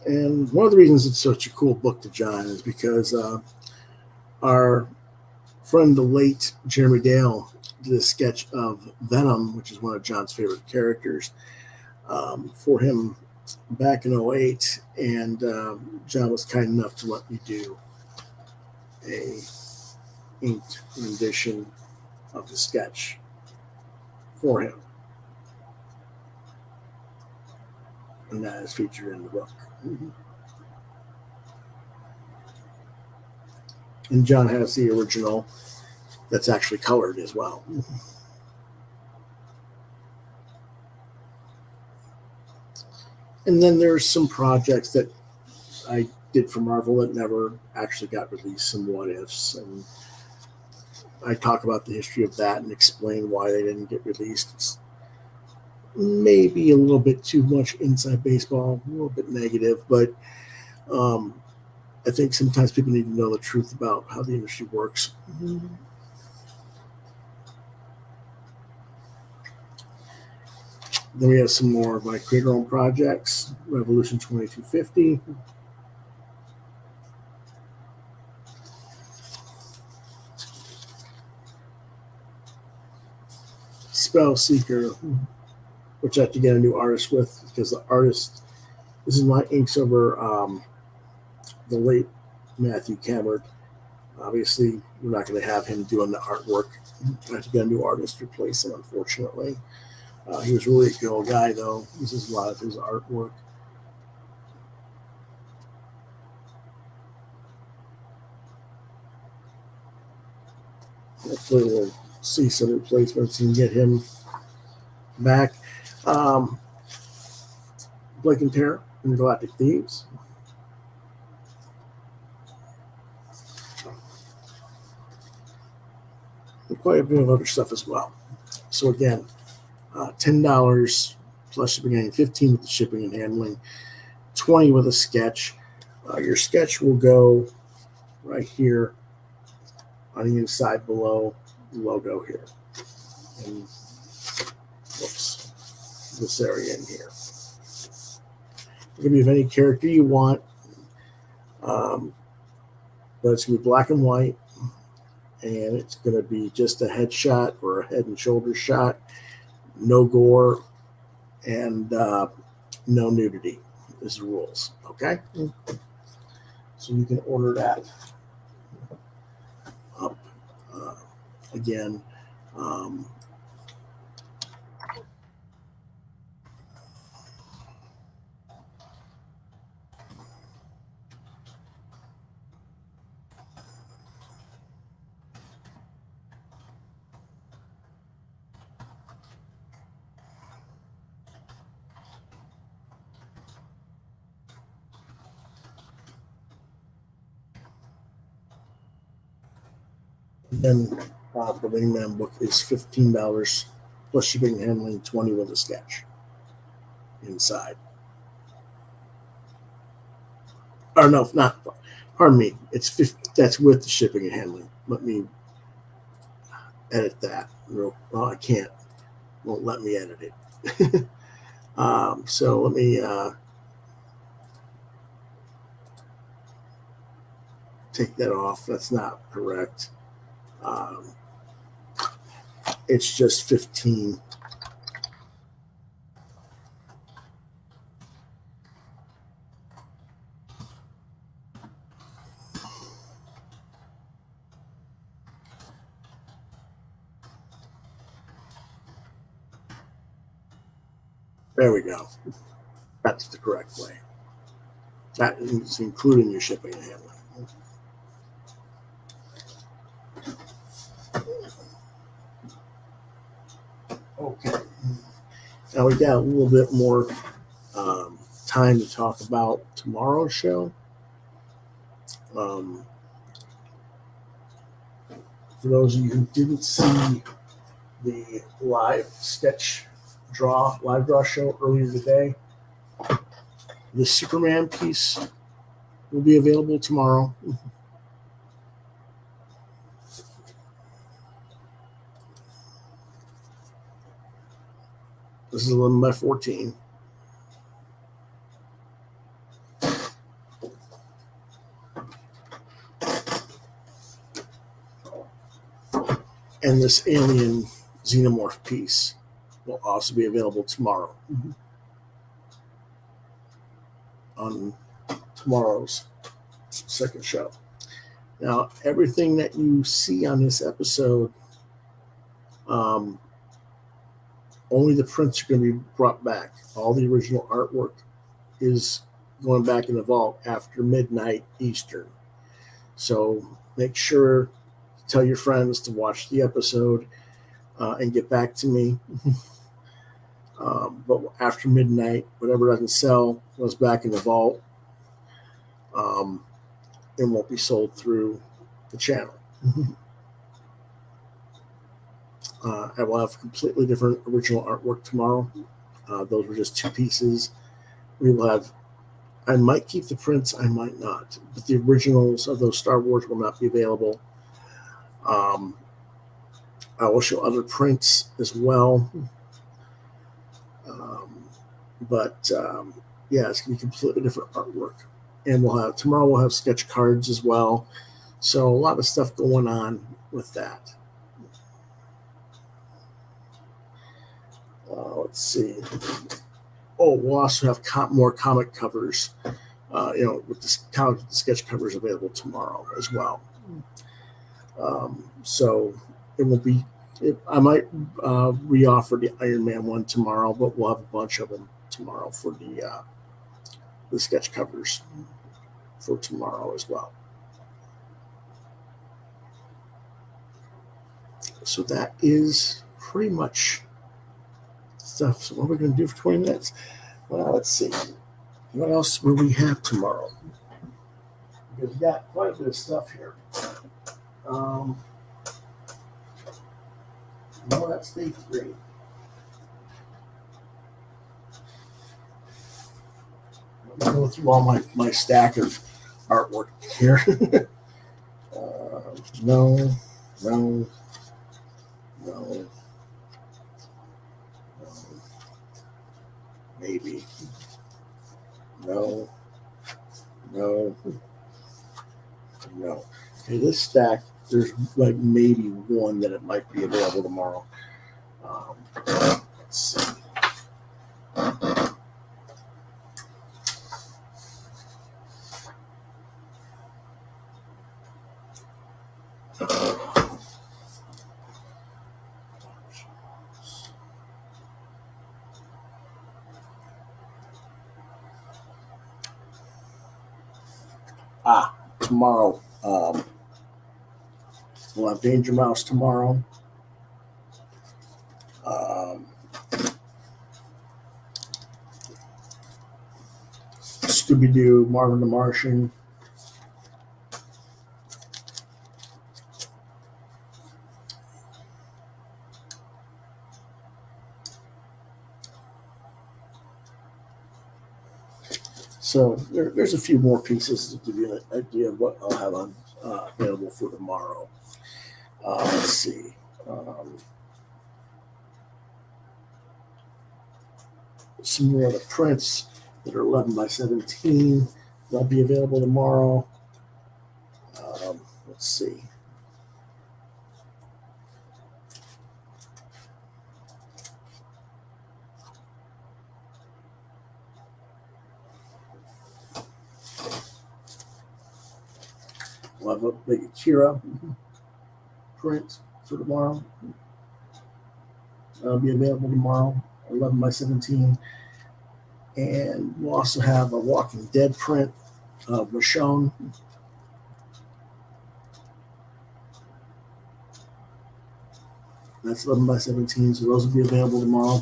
And one of the reasons it's such a cool book to John is because our friend, the late Jeremy Dale, did a sketch of Venom, which is one of John's favorite characters, for him back in 2008. And John was kind enough to let me do a inked rendition of the sketch for him. And that is featured in the book. And John has the original that's actually colored as well. And then there's some projects that I did for Marvel that never actually got released, some what ifs. And I talk about the history of that and explain why they didn't get released. It's maybe a little bit too much inside baseball, a little bit negative, but I think sometimes people need to know the truth about how the industry works. Then we have some more of my creator-owned projects. Revolution 2250. Spell Seeker, which I have to get a new artist with because the artist, this is my inks over the late Matthew Cameron. Obviously, we're not going to have him doing the artwork. I have to get a new artist to replace him, unfortunately. He was really a good guy, though. This is a lot of his artwork. Hopefully, we'll see some replacements and get him back. Blake and Tara and Galactic Thieves. And quite a bit of other stuff as well. So again, $10 plus shipping and handling, $15 with the shipping and handling, $20 with a sketch. Your sketch will go right here on the inside below the logo here. And whoops, this area in here. You can be of any character you want, but it's going to be black and white, and it's going to be just a headshot or a head and shoulder shot, no gore, and no nudity is the rules. Okay, so you can order that up again. Then the Wingman book is $15 plus shipping and handling, $20 with a sketch inside. Or no, not. Pardon me. It's 50. That's with the shipping and handling. Let me edit that. Well, I can't. Won't let me edit it. So let me take that off. That's not correct. It's just 15. There we go. That's the correct way. That is including your shipping and handling. Okay. Now we got a little bit more time to talk about tomorrow's show. For those of you who didn't see the live draw show earlier today, the Superman piece will be available tomorrow. This is 11 by 14. And this alien xenomorph piece will also be available tomorrow on tomorrow's second show. Now, everything that you see on this episode, only the prints are going to be brought back. All the original artwork is going back in the vault after midnight Eastern. So make sure to tell your friends to watch the episode and get back to me. But after midnight, whatever doesn't sell goes back in the vault and won't be sold through the channel. I will have completely different original artwork tomorrow. Those were just two pieces. We will have, I might keep the prints, I might not, but the originals of those Star Wars will not be available. I will show other prints as well. Yeah, it's going to be completely different artwork. And tomorrow we'll have sketch cards as well. So a lot of stuff going on with that. Let's see. Oh, we'll also have more comic covers, with the sketch covers available tomorrow as well. So it will be, I might reoffer the Iron Man one tomorrow, but we'll have a bunch of them tomorrow for the sketch covers for tomorrow as well. So that is pretty much stuff. So what are we going to do for 20 minutes? Well, let's see. What else will we have tomorrow? Because we got quite a bit of stuff here. No, that's day 3. Let me go through all my stack of artwork here. No. Maybe. No. Okay, this stack, there's like maybe one that it might be available tomorrow. Let's see. Tomorrow, we'll have Danger Mouse tomorrow. Scooby-Doo, Marvin the Martian. So there's a few more pieces to give you an idea of what I'll have on available for tomorrow. Let's see. Some more of the prints that are 11 by 17. They'll be available tomorrow. Let's see. We'll have a big Akira print for tomorrow. That'll be available tomorrow, 11 by 17. And we'll also have a Walking Dead print of Michonne. That's 11 by 17, so those will be available tomorrow.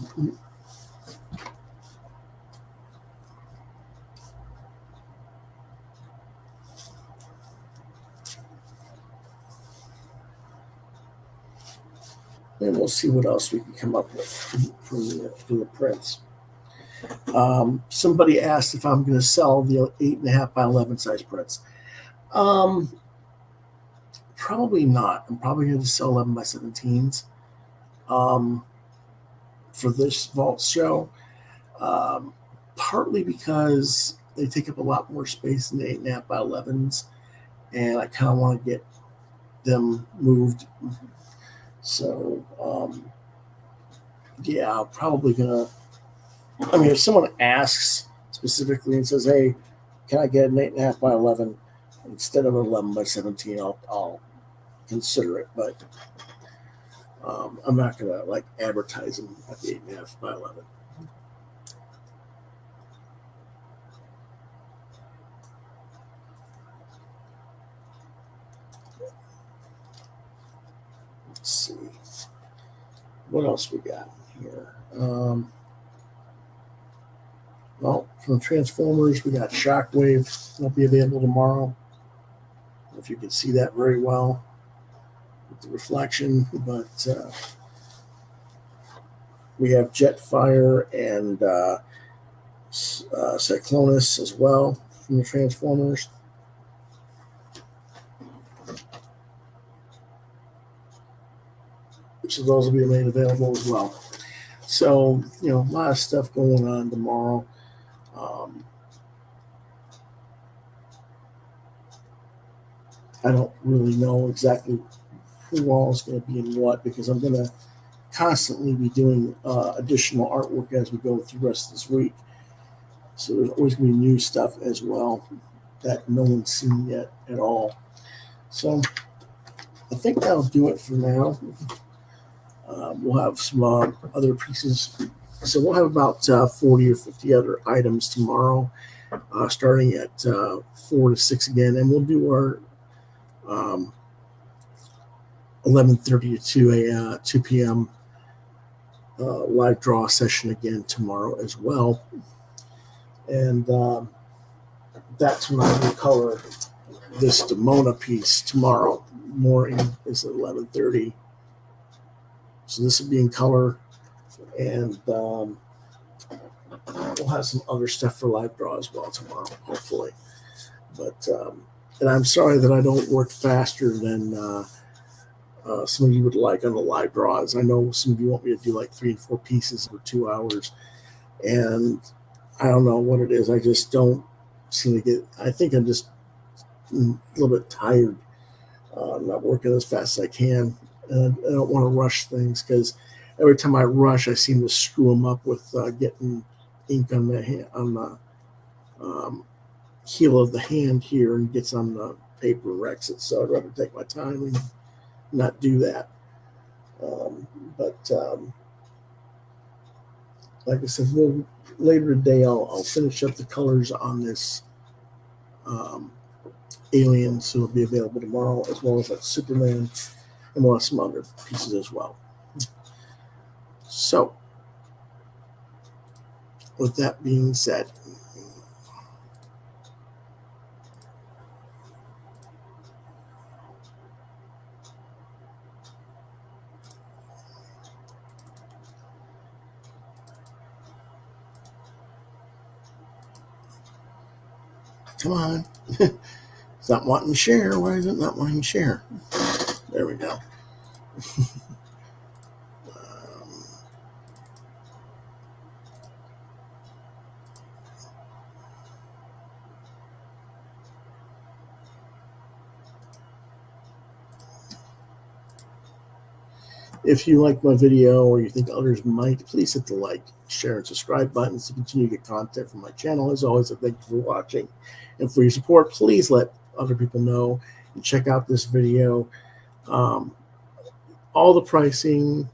And we'll see what else we can come up with from the prints. Somebody asked if I'm going to sell the 8.5 by 11 size prints. Probably not. I'm probably going to sell 11 by 17s for this vault show. Partly because they take up a lot more space than the 8.5 by 11s, and I kind of want to get them moved. So, yeah, I'm probably going to. I mean, if someone asks specifically and says, "Hey, can I get an 8.5 by 11 instead of an 11 by 17?" I'll consider it, but I'm not gonna like advertise them at the 8.5 by 11. Let's see what else we got here. Well, from Transformers, we got Shockwave. It'll be available tomorrow. If you can see that very well with the reflection, but we have Jetfire and CYGNUS as well from the Transformers. So those will be made available as well. So, a lot of stuff going on tomorrow. I don't really know exactly who all is going to be in what, because I'm going to constantly be doing additional artwork as we go through the rest of this week. So there's always going to be new stuff as well that no one's seen yet at all. So I think that'll do it for now. We'll have some other pieces. So we'll have about 40 or 50 other items tomorrow, starting at 4 to 6 again. And we'll do our 11:30 to 2 p.m. Live draw session again tomorrow as well. And that's when I will color this Demona piece tomorrow morning. Is at 11:30. So this will be in color, and we'll have some other stuff for live draw as well tomorrow, hopefully. But and I'm sorry that I don't work faster than some of you would like on the live draws. I know some of you want me to do like 3 and 4 pieces for 2 hours, and I don't know what it is. I just don't seem to get. I think I'm just a little bit tired. I'm not working as fast as I can. And I don't want to rush things, because every time I rush, I seem to screw them up with getting ink on the hand, on the heel of the hand here, and gets on the paper and wrecks it. So I'd rather take my time and not do that. But like I said, later today I'll finish up the colors on this Alien, so it'll be available tomorrow, as well as that Superman. And we'll have some other pieces as well. So, with that being said, come on. It's not wanting to share. Why is it not wanting to share? There we go. If you like my video, or you think others might, please hit the like, share, and subscribe buttons to continue to get content from my channel. As always, I thank you for watching and for your support. Please let other people know and check out this video. All the pricing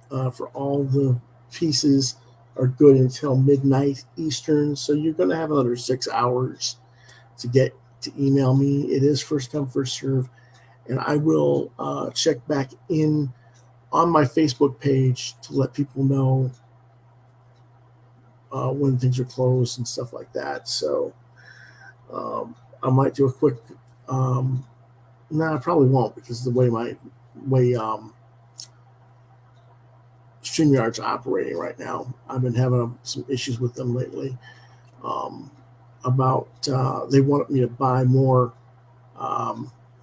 for all the pieces are good until midnight Eastern, so you're going to have another 6 hours to get to email me. It is first come, first serve, and I will check back in on my Facebook page to let people know when things are closed and stuff like that. So I might do a quick. No, I probably won't, because the way StreamYard's operating right now. I've been having some issues with them lately. They wanted me to buy more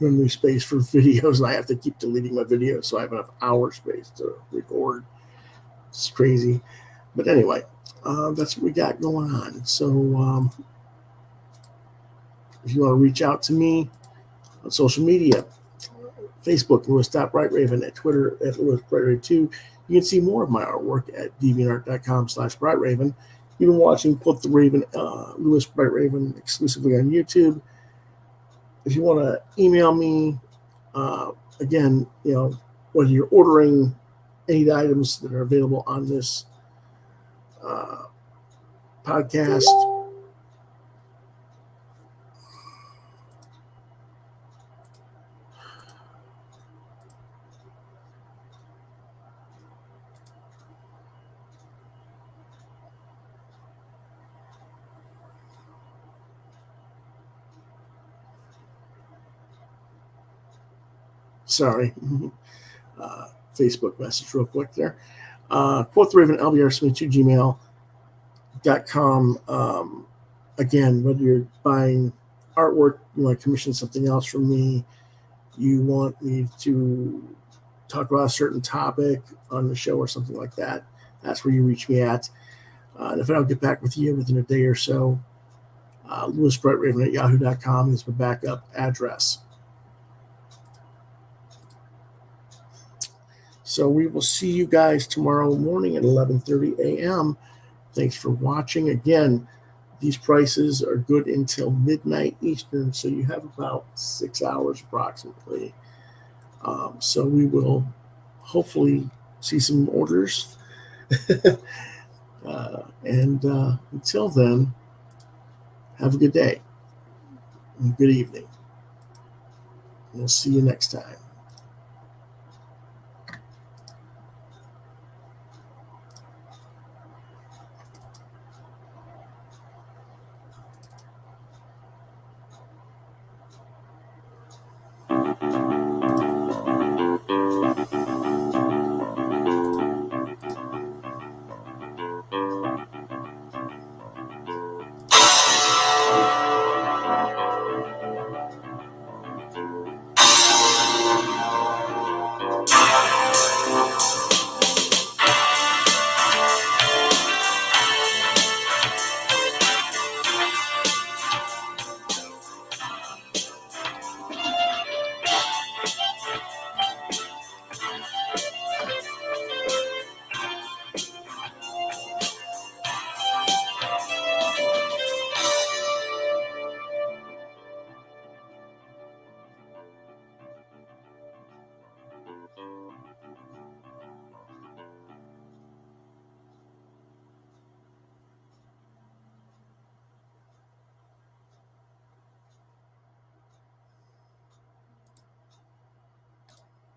memory space for videos, and I have to keep deleting my videos so I have enough hour space to record. It's crazy. But anyway, that's what we got going on. So if you want to reach out to me on social media, Facebook, Lewis.BrightRaven, at Twitter, at LewisBrightRaven2. You can see more of my artwork at deviantart.com/BrightRaven. You've been watching Quoth the Raven, Lewis Bright Raven, exclusively on YouTube. If you want to email me, again, whether you're ordering any of the items that are available on this podcast, sorry, Facebook message real quick there. Quoth the Raven, LBR72gmail.com. Again, whether you're buying artwork, you want to commission something else from me, you want me to talk about a certain topic on the show or something like that, that's where you reach me at. And if I don't get back with you within a day or so, LewisBrightRaven at yahoo.com is my backup address. So we will see you guys tomorrow morning at 11:30 a.m. Thanks for watching. Again, these prices are good until midnight Eastern, so you have about 6 hours approximately. So we will hopefully see some orders. And until then, have a good day and good evening. We'll see you next time.